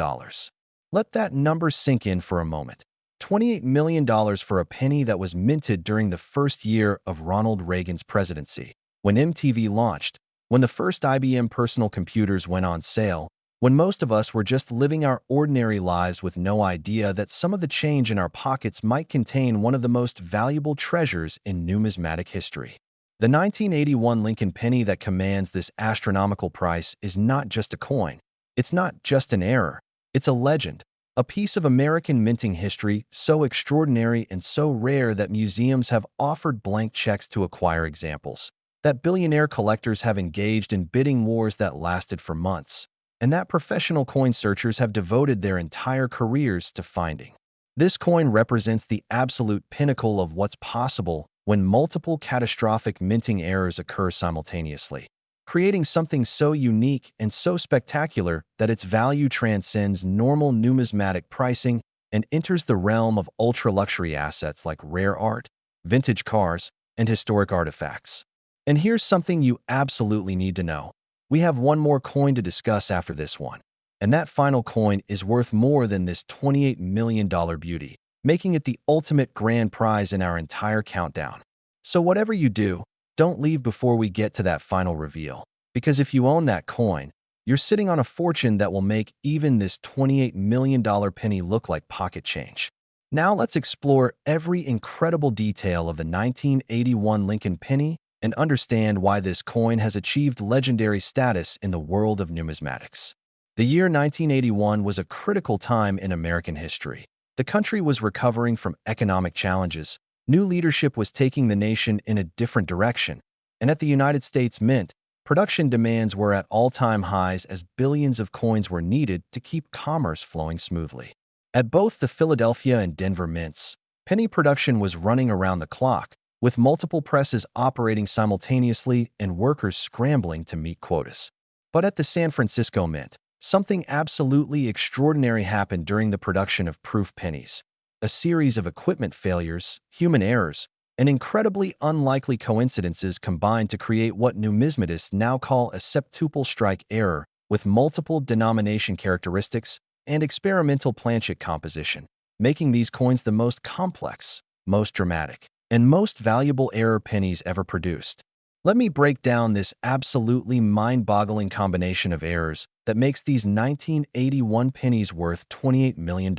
Let that number sink in for a moment. $28 million for a penny that was minted during the first year of Ronald Reagan's presidency, when MTV launched, when the first IBM personal computers went on sale, when most of us were just living our ordinary lives with no idea that some of the change in our pockets might contain one of the most valuable treasures in numismatic history. The 1981 Lincoln Penny that commands this astronomical price is not just a coin. It's not just an error. It's a legend, a piece of American minting history so extraordinary and so rare that museums have offered blank checks to acquire examples, that billionaire collectors have engaged in bidding wars that lasted for months, and that professional coin searchers have devoted their entire careers to finding. This coin represents the absolute pinnacle of what's possible when multiple catastrophic minting errors occur simultaneously, creating something so unique and so spectacular that its value transcends normal numismatic pricing and enters the realm of ultra-luxury assets like rare art, vintage cars, and historic artifacts. And here's something you absolutely need to know. We have one more coin to discuss after this one, and that final coin is worth more than this $28 million beauty, making it the ultimate grand prize in our entire countdown. So whatever you do, don't leave before we get to that final reveal, because if you own that coin, you're sitting on a fortune that will make even this $28 million penny look like pocket change. Now let's explore every incredible detail of the 1981 Lincoln Penny and understand why this coin has achieved legendary status in the world of numismatics. The year 1981 was a critical time in American history. The country was recovering from economic challenges, new leadership was taking the nation in a different direction, and at the United States Mint, production demands were at all-time highs as billions of coins were needed to keep commerce flowing smoothly. At both the Philadelphia and Denver mints, penny production was running around the clock, with multiple presses operating simultaneously and workers scrambling to meet quotas. But at the San Francisco Mint, something absolutely extraordinary happened during the production of proof pennies. A series of equipment failures, human errors, and incredibly unlikely coincidences combined to create what numismatists now call a septuple strike error, with multiple denomination characteristics and experimental planchet composition, making these coins the most complex, most dramatic, and most valuable error pennies ever produced. Let me break down this absolutely mind-boggling combination of errors that makes these 1981 pennies worth $28 million.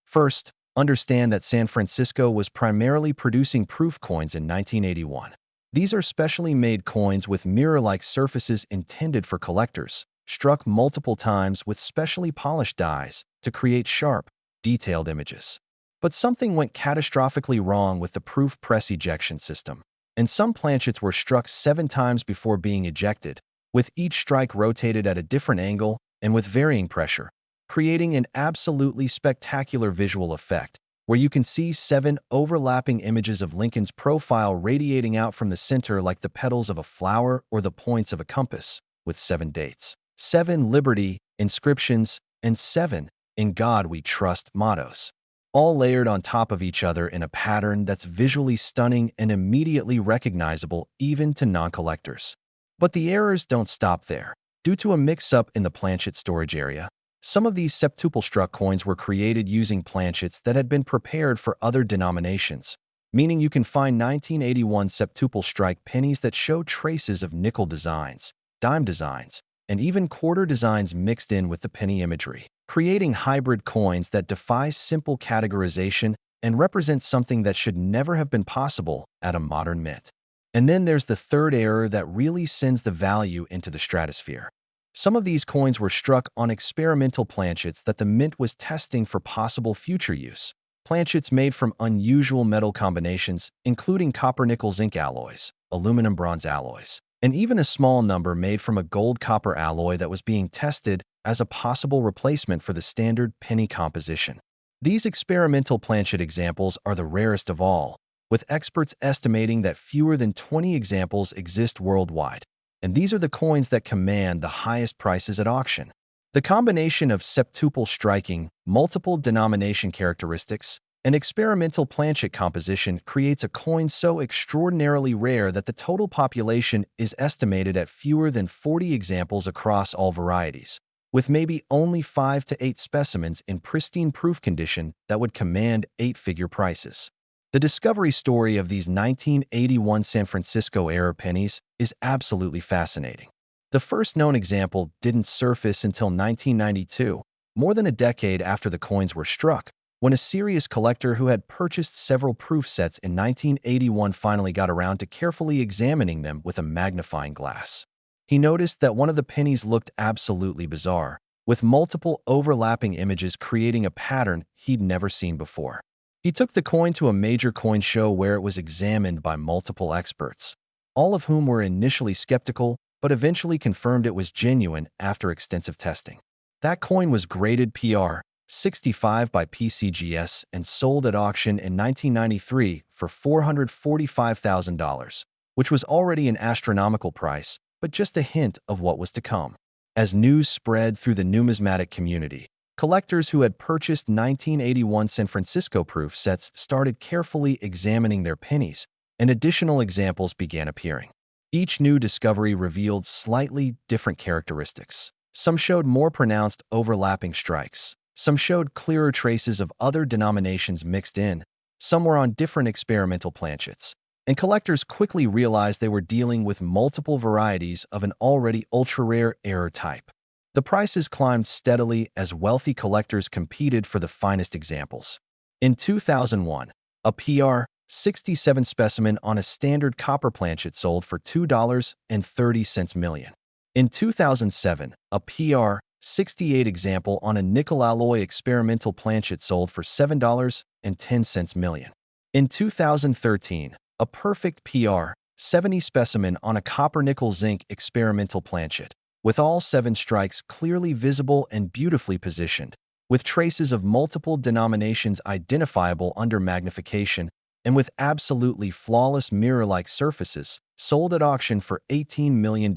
First, understand that San Francisco was primarily producing proof coins in 1981. These are specially made coins with mirror-like surfaces intended for collectors, struck multiple times with specially polished dies to create sharp, detailed images. But something went catastrophically wrong with the proof press ejection system, and some planchets were struck 7 times before being ejected, with each strike rotated at a different angle and with varying pressure, creating an absolutely spectacular visual effect, where you can see 7 overlapping images of Lincoln's profile radiating out from the center like the petals of a flower or the points of a compass, with 7 dates, 7 liberty inscriptions, and 7 "In God We Trust" mottos, all layered on top of each other in a pattern that's visually stunning and immediately recognizable even to non-collectors. But the errors don't stop there. Due to a mix-up in the planchet storage area, some of these septuple-struck coins were created using planchets that had been prepared for other denominations, meaning you can find 1981 septuple-strike pennies that show traces of nickel designs, dime designs, and even quarter designs mixed in with the penny imagery, creating hybrid coins that defy simple categorization and represent something that should never have been possible at a modern mint. And then there's the third error that really sends the value into the stratosphere. Some of these coins were struck on experimental planchets that the mint was testing for possible future use. Planchets made from unusual metal combinations, including copper-nickel-zinc alloys, aluminum-bronze alloys, and even a small number made from a gold-copper alloy that was being tested as a possible replacement for the standard penny composition. These experimental planchet examples are the rarest of all, with experts estimating that fewer than 20 examples exist worldwide. And these are the coins that command the highest prices at auction. The combination of septuple striking, multiple denomination characteristics, and experimental planchet composition creates a coin so extraordinarily rare that the total population is estimated at fewer than 40 examples across all varieties, with maybe only 5 to 8 specimens in pristine proof condition that would command 8-figure prices. The discovery story of these 1981 San Francisco-era pennies is absolutely fascinating. The first known example didn't surface until 1992, more than a decade after the coins were struck, when a serious collector who had purchased several proof sets in 1981 finally got around to carefully examining them with a magnifying glass. He noticed that one of the pennies looked absolutely bizarre, with multiple overlapping images creating a pattern he'd never seen before. He took the coin to a major coin show where it was examined by multiple experts, all of whom were initially skeptical but eventually confirmed it was genuine after extensive testing. That coin was graded PR 65 by PCGS and sold at auction in 1993 for $445,000, which was already an astronomical price, but just a hint of what was to come. As news spread through the numismatic community, collectors who had purchased 1981 San Francisco proof sets started carefully examining their pennies, and additional examples began appearing. Each new discovery revealed slightly different characteristics. Some showed more pronounced overlapping strikes. Some showed clearer traces of other denominations mixed in. Some were on different experimental planchets. And collectors quickly realized they were dealing with multiple varieties of an already ultra-rare error type. The prices climbed steadily as wealthy collectors competed for the finest examples. In 2001, a PR 67 specimen on a standard copper planchet sold for $2.30 million. In 2007, a PR 68 example on a nickel alloy experimental planchet sold for $7.10 million. In 2013, a perfect PR 70 specimen on a copper-nickel-zinc experimental planchet, with all 7 strikes clearly visible and beautifully positioned, with traces of multiple denominations identifiable under magnification, and with absolutely flawless mirror-like surfaces, sold at auction for $18 million,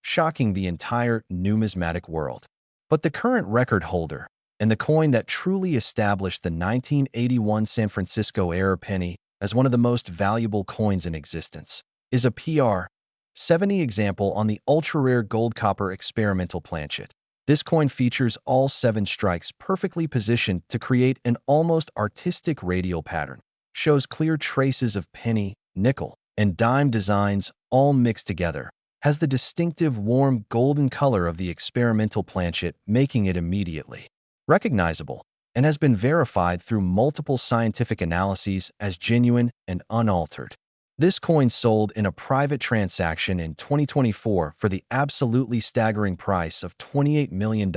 shocking the entire numismatic world. But the current record holder, and the coin that truly established the 1981 San Francisco-era penny as one of the most valuable coins in existence, is a PR 70 example on the ultra-rare gold-copper experimental planchet. This coin features all 7 strikes perfectly positioned to create an almost artistic radial pattern, shows clear traces of penny, nickel, and dime designs all mixed together, has the distinctive warm golden color of the experimental planchet, making it immediately recognizable, and has been verified through multiple scientific analyses as genuine and unaltered. This coin sold in a private transaction in 2024 for the absolutely staggering price of $28 million,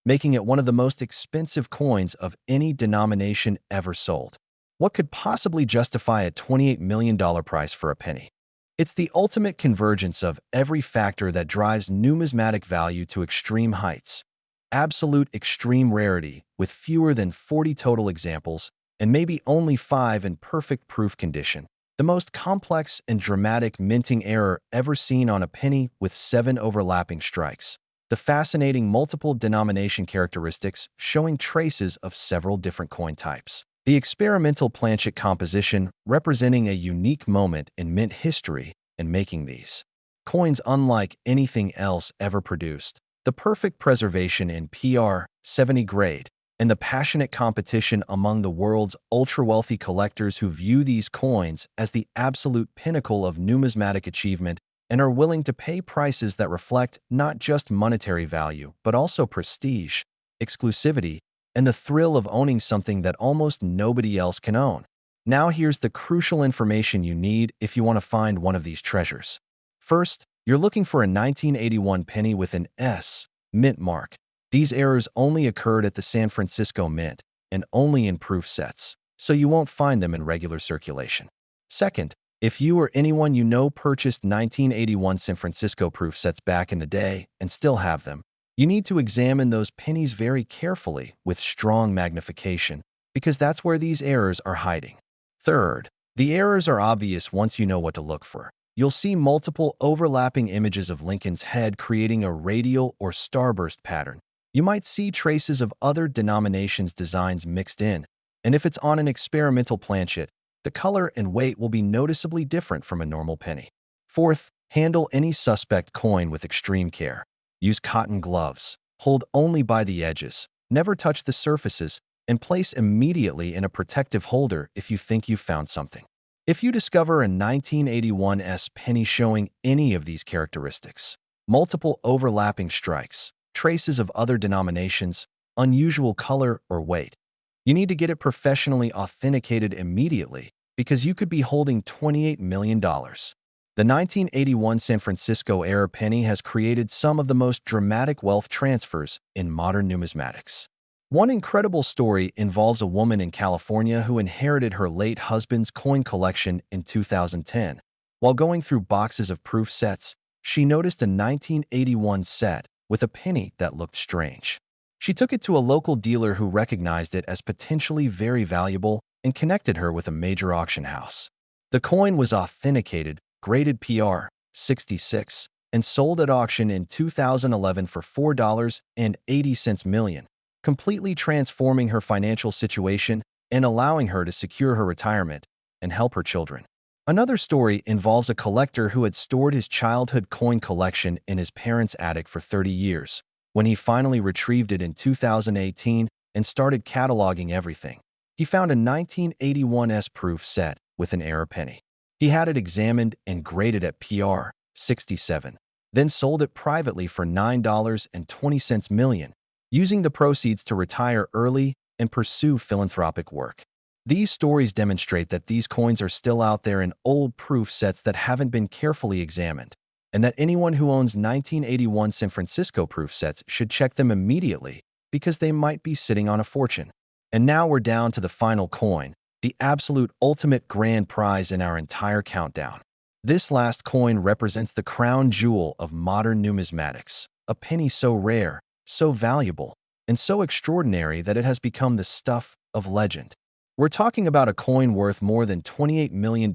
making it one of the most expensive coins of any denomination ever sold. What could possibly justify a $28 million price for a penny? It's the ultimate convergence of every factor that drives numismatic value to extreme heights. Absolute extreme rarity, with fewer than 40 total examples, and maybe only 5 in perfect proof condition. The most complex and dramatic minting error ever seen on a penny with 7 overlapping strikes. The fascinating multiple denomination characteristics showing traces of several different coin types. The experimental planchet composition representing a unique moment in mint history and making these coins unlike anything else ever produced. The perfect preservation in PR 70 grade, and the passionate competition among the world's ultra-wealthy collectors who view these coins as the absolute pinnacle of numismatic achievement and are willing to pay prices that reflect not just monetary value, but also prestige, exclusivity, and the thrill of owning something that almost nobody else can own. Now here's the crucial information you need if you want to find one of these treasures. First, you're looking for a 1981 penny with an S mint mark. These errors only occurred at the San Francisco Mint and only in proof sets, so you won't find them in regular circulation. Second, if you or anyone you know purchased 1981 San Francisco proof sets back in the day and still have them, you need to examine those pennies very carefully with strong magnification, because that's where these errors are hiding. Third, the errors are obvious once you know what to look for. You'll see multiple overlapping images of Lincoln's head creating a radial or starburst pattern. You might see traces of other denominations' designs mixed in, and if it's on an experimental planchet, the color and weight will be noticeably different from a normal penny. Fourth, handle any suspect coin with extreme care. Use cotton gloves, hold only by the edges, never touch the surfaces, and place immediately in a protective holder if you think you've found something. If you discover a 1981 penny showing any of these characteristics, multiple overlapping strikes, traces of other denominations, unusual color or weight, you need to get it professionally authenticated immediately because you could be holding $28 million. The 1981 San Francisco era penny has created some of the most dramatic wealth transfers in modern numismatics. One incredible story involves a woman in California who inherited her late husband's coin collection in 2010. While going through boxes of proof sets, she noticed a 1981 set with a penny that looked strange. She took it to a local dealer who recognized it as potentially very valuable and connected her with a major auction house. The coin was authenticated, graded PR 66, and sold at auction in 2011 for $4.80 million, completely transforming her financial situation and allowing her to secure her retirement and help her children. Another story involves a collector who had stored his childhood coin collection in his parents' attic for 30 years. When he finally retrieved it in 2018 and started cataloging everything, he found a 1981 proof set with an error penny. He had it examined and graded at PR 67, then sold it privately for $9.20 million, using the proceeds to retire early and pursue philanthropic work. These stories demonstrate that these coins are still out there in old proof sets that haven't been carefully examined, and that anyone who owns 1981 San Francisco proof sets should check them immediately because they might be sitting on a fortune. And now we're down to the final coin, the absolute ultimate grand prize in our entire countdown. This last coin represents the crown jewel of modern numismatics, a penny so rare, so valuable, and so extraordinary that it has become the stuff of legend. We're talking about a coin worth more than $28 million,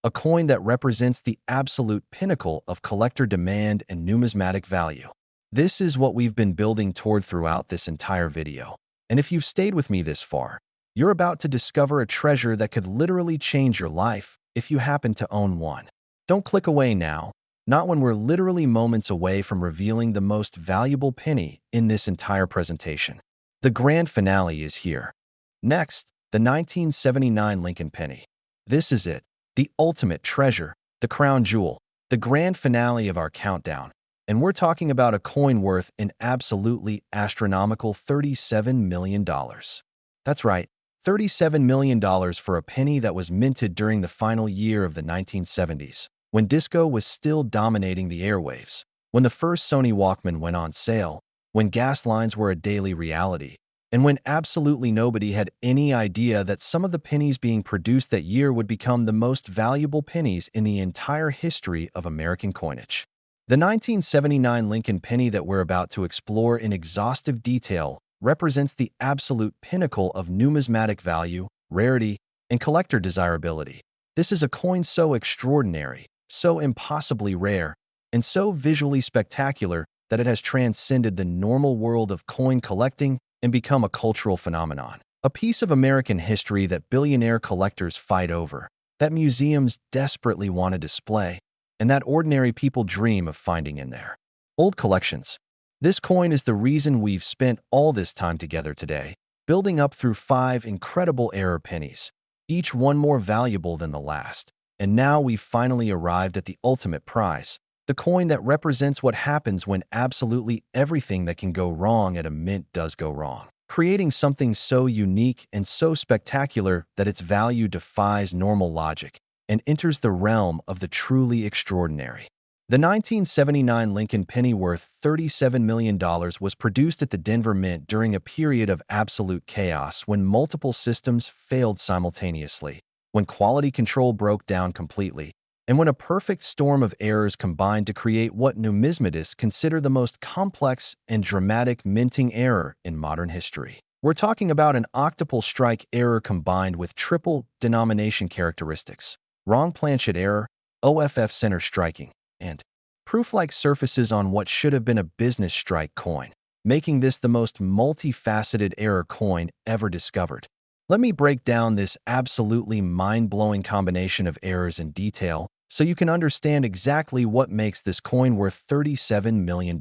a coin that represents the absolute pinnacle of collector demand and numismatic value. This is what we've been building toward throughout this entire video. And if you've stayed with me this far, you're about to discover a treasure that could literally change your life if you happen to own one. Don't click away now, not when we're literally moments away from revealing the most valuable penny in this entire presentation. The grand finale is here. Next, the 1979 Lincoln Penny. This is it, the ultimate treasure, the crown jewel, the grand finale of our countdown. And we're talking about a coin worth an absolutely astronomical $37 million. That's right, $37 million for a penny that was minted during the final year of the 1970s, when disco was still dominating the airwaves, when the first Sony Walkman went on sale, when gas lines were a daily reality, and when absolutely nobody had any idea that some of the pennies being produced that year would become the most valuable pennies in the entire history of American coinage. The 1979 Lincoln Penny that we're about to explore in exhaustive detail represents the absolute pinnacle of numismatic value, rarity, and collector desirability. This is a coin so extraordinary, so impossibly rare, and so visually spectacular that it has transcended the normal world of coin collecting and become a cultural phenomenon. A piece of American history that billionaire collectors fight over, that museums desperately want to display, and that ordinary people dream of finding in their old collections. This coin is the reason we've spent all this time together today, building up through 5 incredible error pennies, each one more valuable than the last. And now we've finally arrived at the ultimate prize, the coin that represents what happens when absolutely everything that can go wrong at a mint does go wrong. creating something so unique and so spectacular that its value defies normal logic and enters the realm of the truly extraordinary. The 1979 Lincoln Penny worth $37 million was produced at the Denver Mint during a period of absolute chaos when multiple systems failed simultaneously, when quality control broke down completely, and when a perfect storm of errors combined to create what numismatists consider the most complex and dramatic minting error in modern history. We're talking about an octuple strike error combined with triple denomination characteristics, wrong planchet error, OFF center striking, and proof-like surfaces on what should have been a business strike coin, making this the most multifaceted error coin ever discovered. Let me break down this absolutely mind-blowing combination of errors in detail so you can understand exactly what makes this coin worth $37 million.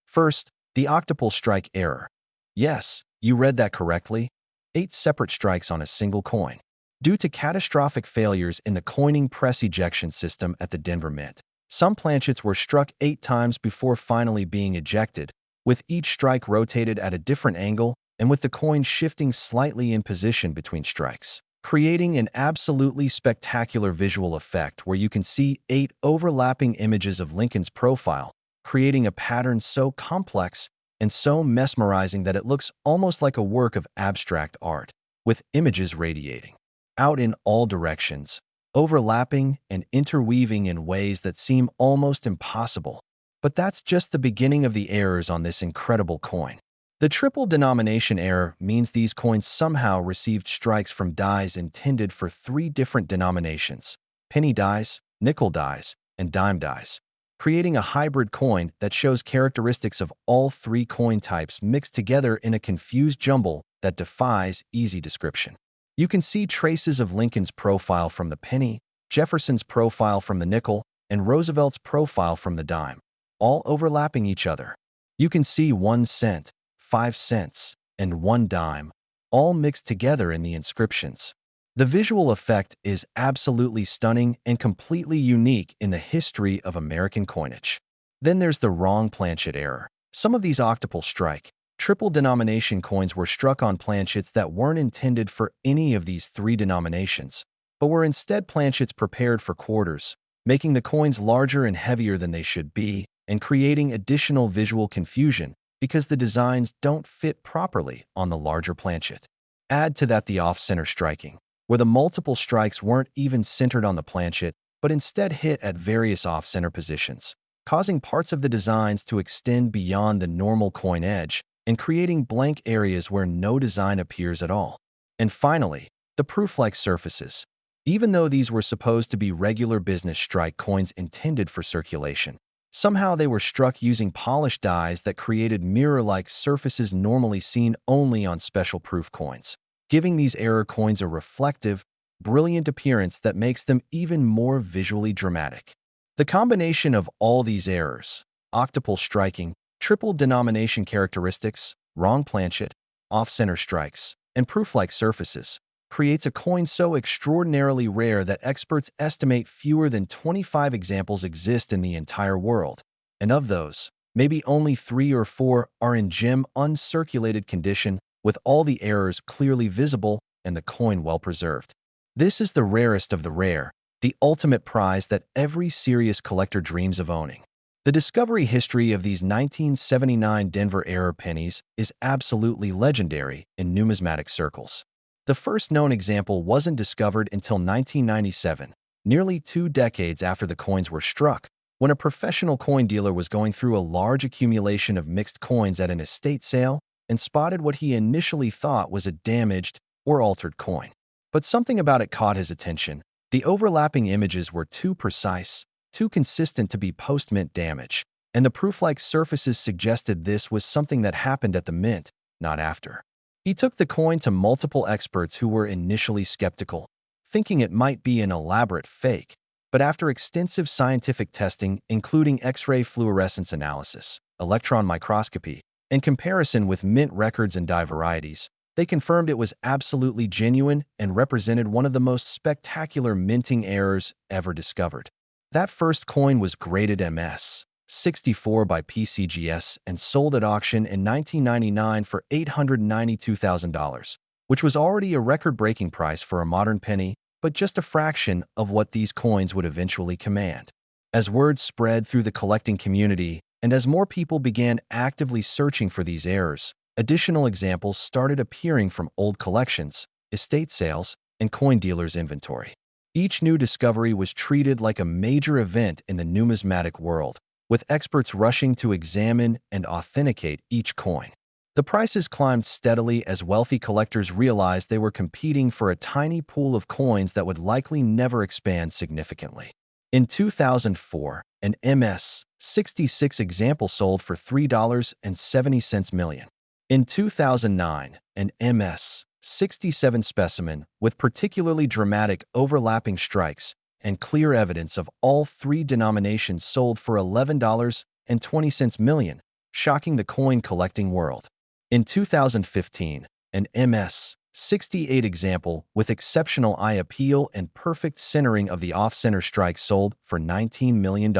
First, the octuple strike error. Yes, you read that correctly. 8 separate strikes on a single coin. Due to catastrophic failures in the coining press ejection system at the Denver Mint, some planchets were struck 8 times before finally being ejected, with each strike rotated at a different angle and with the coin shifting slightly in position between strikes, creating an absolutely spectacular visual effect where you can see 8 overlapping images of Lincoln's profile, creating a pattern so complex and so mesmerizing that it looks almost like a work of abstract art, with images radiating out in all directions, overlapping and interweaving in ways that seem almost impossible. But that's just the beginning of the errors on this incredible coin. The triple denomination error means these coins somehow received strikes from dies intended for 3 different denominations: penny dies, nickel dies, and dime dies, creating a hybrid coin that shows characteristics of all 3 coin types mixed together in a confused jumble that defies easy description. You can see traces of Lincoln's profile from the penny, Jefferson's profile from the nickel, and Roosevelt's profile from the dime, all overlapping each other. You can see 1 cent, 5 cents, and 1 dime, all mixed together in the inscriptions. The visual effect is absolutely stunning and completely unique in the history of American coinage. Then there's the wrong planchet error. Some of these octuple strike, triple denomination coins were struck on planchets that weren't intended for any of these 3 denominations, but were instead planchets prepared for quarters, making the coins larger and heavier than they should be, and creating additional visual confusion because the designs don't fit properly on the larger planchet. Add to that the off-center striking, where the multiple strikes weren't even centered on the planchet, but instead hit at various off-center positions, causing parts of the designs to extend beyond the normal coin edge and creating blank areas where no design appears at all. And finally, the proof-like surfaces. Even though these were supposed to be regular business strike coins intended for circulation, somehow they were struck using polished dies that created mirror-like surfaces normally seen only on special proof coins, giving these error coins a reflective, brilliant appearance that makes them even more visually dramatic. The combination of all these errors, octuple striking, triple denomination characteristics, wrong planchet, off-center strikes, and proof-like surfaces, creates a coin so extraordinarily rare that experts estimate fewer than 25 examples exist in the entire world, and of those, maybe only 3 or 4 are in gem-uncirculated condition with all the errors clearly visible and the coin well preserved. This is the rarest of the rare, the ultimate prize that every serious collector dreams of owning. The discovery history of these 1979 Denver error pennies is absolutely legendary in numismatic circles. The first known example wasn't discovered until 1997, nearly 2 decades after the coins were struck, when a professional coin dealer was going through a large accumulation of mixed coins at an estate sale and spotted what he initially thought was a damaged or altered coin. But something about it caught his attention. The overlapping images were too precise, too consistent to be post-mint damage, and the proof-like surfaces suggested this was something that happened at the mint, not after. He took the coin to multiple experts who were initially skeptical, thinking it might be an elaborate fake, but after extensive scientific testing, including X-ray fluorescence analysis, electron microscopy, and comparison with mint records and die varieties, they confirmed it was absolutely genuine and represented one of the most spectacular minting errors ever discovered. That first coin was graded MS, 64 by PCGS and sold at auction in 1999 for $892,000, which was already a record-breaking price for a modern penny, but just a fraction of what these coins would eventually command. As word spread through the collecting community, and as more people began actively searching for these errors, additional examples started appearing from old collections, estate sales, and coin dealers' inventory. Each new discovery was treated like a major event in the numismatic world, with experts rushing to examine and authenticate each coin. The prices climbed steadily as wealthy collectors realized they were competing for a tiny pool of coins that would likely never expand significantly. In 2004, an MS-66 example sold for $3.70 million. In 2009, an MS-67 specimen with particularly dramatic overlapping strikes and clear evidence of all three denominations sold for $11.20 million, shocking the coin collecting world. In 2015, an MS-68 example with exceptional eye appeal and perfect centering of the off-center strike sold for $19 million.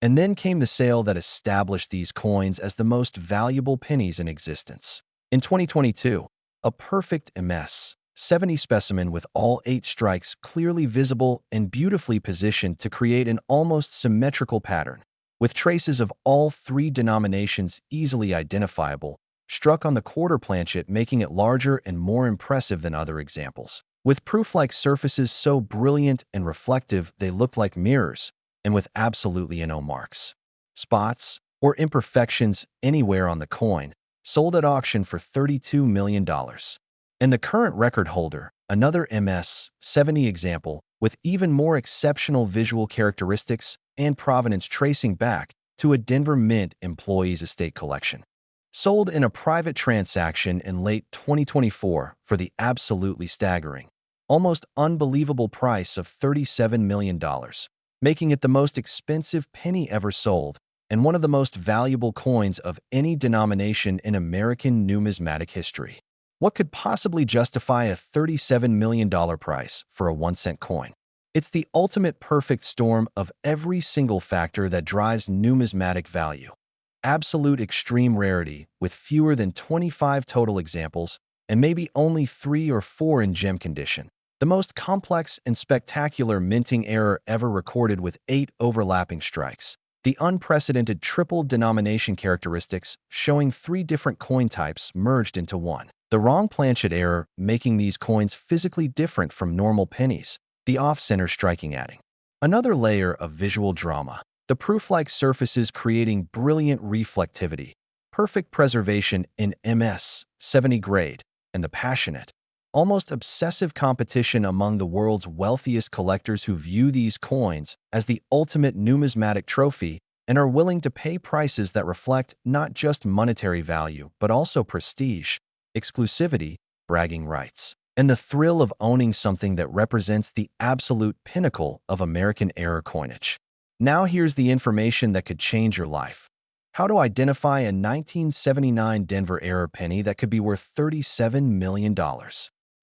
And then came the sale that established these coins as the most valuable pennies in existence. In 2022, a perfect MS-70 specimen with all 8 strikes clearly visible and beautifully positioned to create an almost symmetrical pattern, with traces of all 3 denominations easily identifiable, struck on the quarter planchet, making it larger and more impressive than other examples. With proof-like surfaces so brilliant and reflective they looked like mirrors, and with absolutely no marks, spots, or imperfections anywhere on the coin, sold at auction for $32 million. And the current record holder, another MS-70 example, with even more exceptional visual characteristics and provenance tracing back to a Denver Mint employee's estate collection, sold in a private transaction in late 2024 for the absolutely staggering, almost unbelievable price of $37 million, making it the most expensive penny ever sold and one of the most valuable coins of any denomination in American numismatic history. What could possibly justify a $37 million price for a 1-cent coin? It's the ultimate perfect storm of every single factor that drives numismatic value. Absolute extreme rarity, with fewer than 25 total examples, and maybe only 3 or 4 in gem condition. The most complex and spectacular minting error ever recorded with 8 overlapping strikes. The unprecedented triple denomination characteristics showing 3 different coin types merged into one. The wrong planchet error making these coins physically different from normal pennies. The off-center striking adding another layer of visual drama. The proof-like surfaces creating brilliant reflectivity, perfect preservation in MS-70 grade, and the passionate, almost obsessive competition among the world's wealthiest collectors who view these coins as the ultimate numismatic trophy and are willing to pay prices that reflect not just monetary value, but also prestige, exclusivity, bragging rights, and the thrill of owning something that represents the absolute pinnacle of American era coinage. Now here's the information that could change your life. How to identify a 1979 Denver era penny that could be worth $37 million.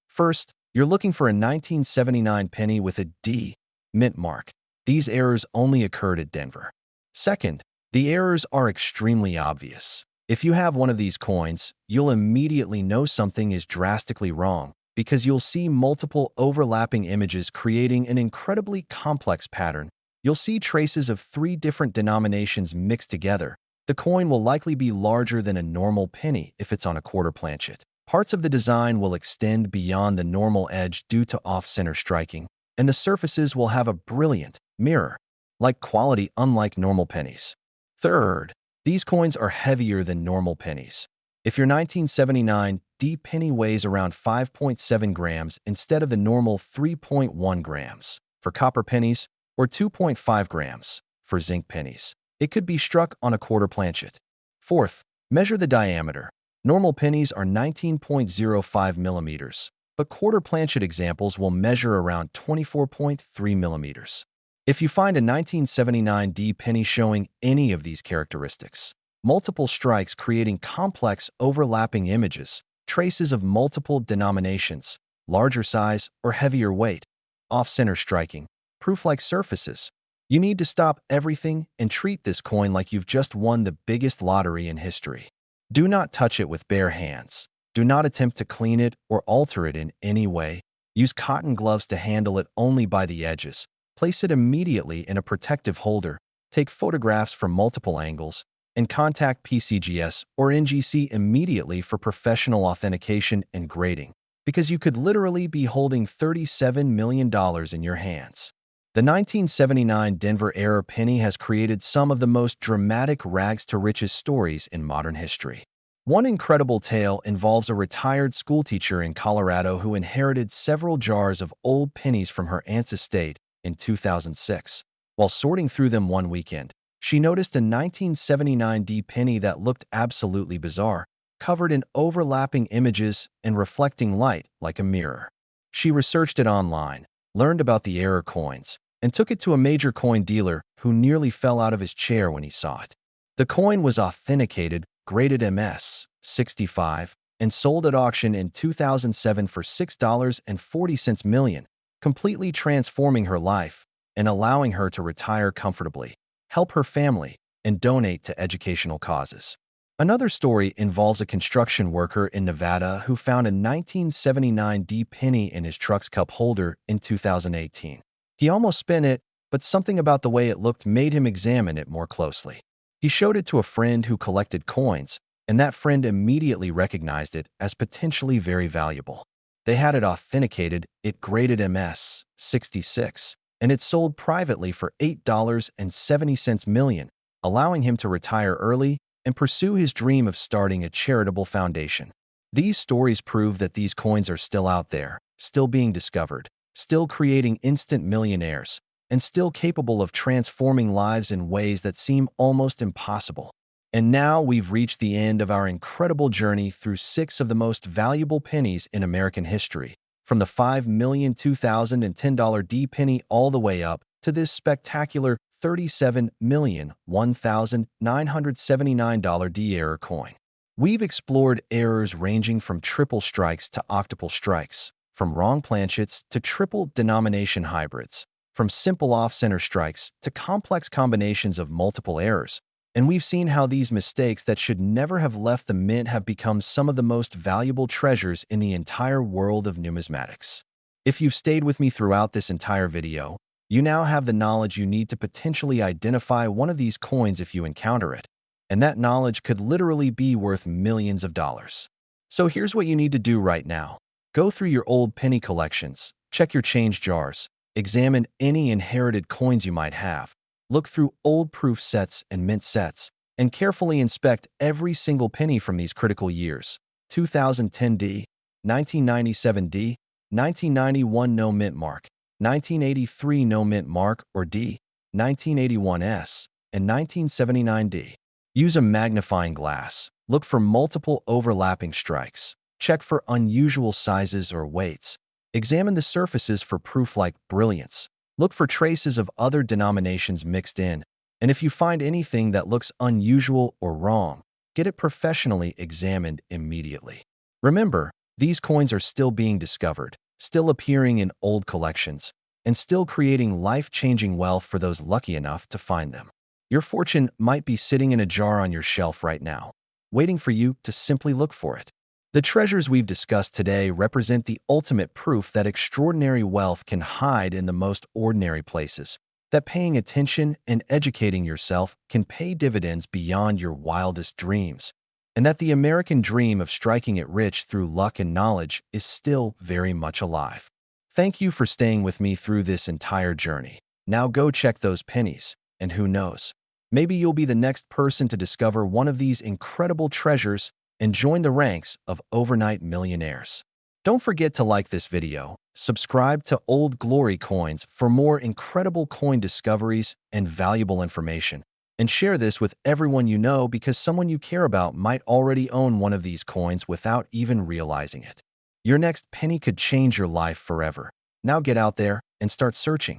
First, you're looking for a 1979 penny with a D mint mark. These errors only occurred at Denver. Second, the errors are extremely obvious. If you have one of these coins, you'll immediately know something is drastically wrong because you'll see multiple overlapping images creating an incredibly complex pattern. You'll see traces of 3 different denominations mixed together. The coin will likely be larger than a normal penny if it's on a quarter planchet. Parts of the design will extend beyond the normal edge due to off-center striking, and the surfaces will have a brilliant, mirror-like quality unlike normal pennies. Third, these coins are heavier than normal pennies. If your 1979 D penny weighs around 5.7 grams instead of the normal 3.1 grams for copper pennies, or 2.5 grams for zinc pennies, it could be struck on a quarter planchet. Fourth, measure the diameter. Normal pennies are 19.05 millimeters, but quarter planchet examples will measure around 24.3 millimeters. If you find a 1979 D penny showing any of these characteristics, multiple strikes creating complex overlapping images, traces of multiple denominations, larger size or heavier weight, off-center striking, proof-like surfaces, You need to stop everything and treat this coin like you've just won the biggest lottery in history. Do not touch it with bare hands. Do not attempt to clean it or alter it in any way. Use cotton gloves to handle it only by the edges. Place it immediately in a protective holder. Take photographs from multiple angles, and contact PCGS or NGC immediately for professional authentication and grading, because you could literally be holding $37 million in your hands. The 1979 Denver era penny has created some of the most dramatic rags-to-riches stories in modern history. One incredible tale involves a retired schoolteacher in Colorado who inherited several jars of old pennies from her aunt's estate in 2006. While sorting through them one weekend, she noticed a 1979 D penny that looked absolutely bizarre, covered in overlapping images and reflecting light like a mirror. She researched it online, learned about the error coins, and took it to a major coin dealer who nearly fell out of his chair when he saw it. The coin was authenticated, graded MS-65, and sold at auction in 2007 for $6.40 million, completely transforming her life and allowing her to retire comfortably, help her family, and donate to educational causes. Another story involves a construction worker in Nevada who found a 1979 D penny in his truck's cup holder in 2018. He almost spent it, but something about the way it looked made him examine it more closely. He showed it to a friend who collected coins, and that friend immediately recognized it as potentially very valuable. They had it authenticated, it graded MS-66, and it sold privately for $8.70 million, allowing him to retire early and pursue his dream of starting a charitable foundation. These stories prove that these coins are still out there, still being discovered, still creating instant millionaires, and still capable of transforming lives in ways that seem almost impossible. And now we've reached the end of our incredible journey through 6 of the most valuable pennies in American history, from the $5 million 2010 D penny all the way up to this spectacular $37 million 1979 D error coin. We've explored errors ranging from triple strikes to octuple strikes, from wrong planchets to triple denomination hybrids, from simple off-center strikes to complex combinations of multiple errors. And we've seen how these mistakes that should never have left the mint have become some of the most valuable treasures in the entire world of numismatics. If you've stayed with me throughout this entire video, you now have the knowledge you need to potentially identify one of these coins if you encounter it, and that knowledge could literally be worth millions of dollars. So here's what you need to do right now. Go through your old penny collections, check your change jars, examine any inherited coins you might have, look through old proof sets and mint sets, and carefully inspect every single penny from these critical years: 2010 D, 1997 D, 1991 no mint mark, 1983 no mint mark or D, 1981 S, and 1979 D. Use a magnifying glass. Look for multiple overlapping strikes. Check for unusual sizes or weights. Examine the surfaces for proof like brilliance. Look for traces of other denominations mixed in, and if you find anything that looks unusual or wrong, get it professionally examined immediately. Remember, these coins are still being discovered, still appearing in old collections, and still creating life-changing wealth for those lucky enough to find them. Your fortune might be sitting in a jar on your shelf right now, waiting for you to simply look for it. The treasures we've discussed today represent the ultimate proof that extraordinary wealth can hide in the most ordinary places, that paying attention and educating yourself can pay dividends beyond your wildest dreams, and that the American dream of striking it rich through luck and knowledge is still very much alive. Thank you for staying with me through this entire journey. Now go check those pennies, and who knows, maybe you'll be the next person to discover one of these incredible treasures and join the ranks of overnight millionaires. Don't forget to like this video, subscribe to Old Glory Coins for more incredible coin discoveries and valuable information, and share this with everyone you know because someone you care about might already own one of these coins without even realizing it. Your next penny could change your life forever. Now get out there and start searching.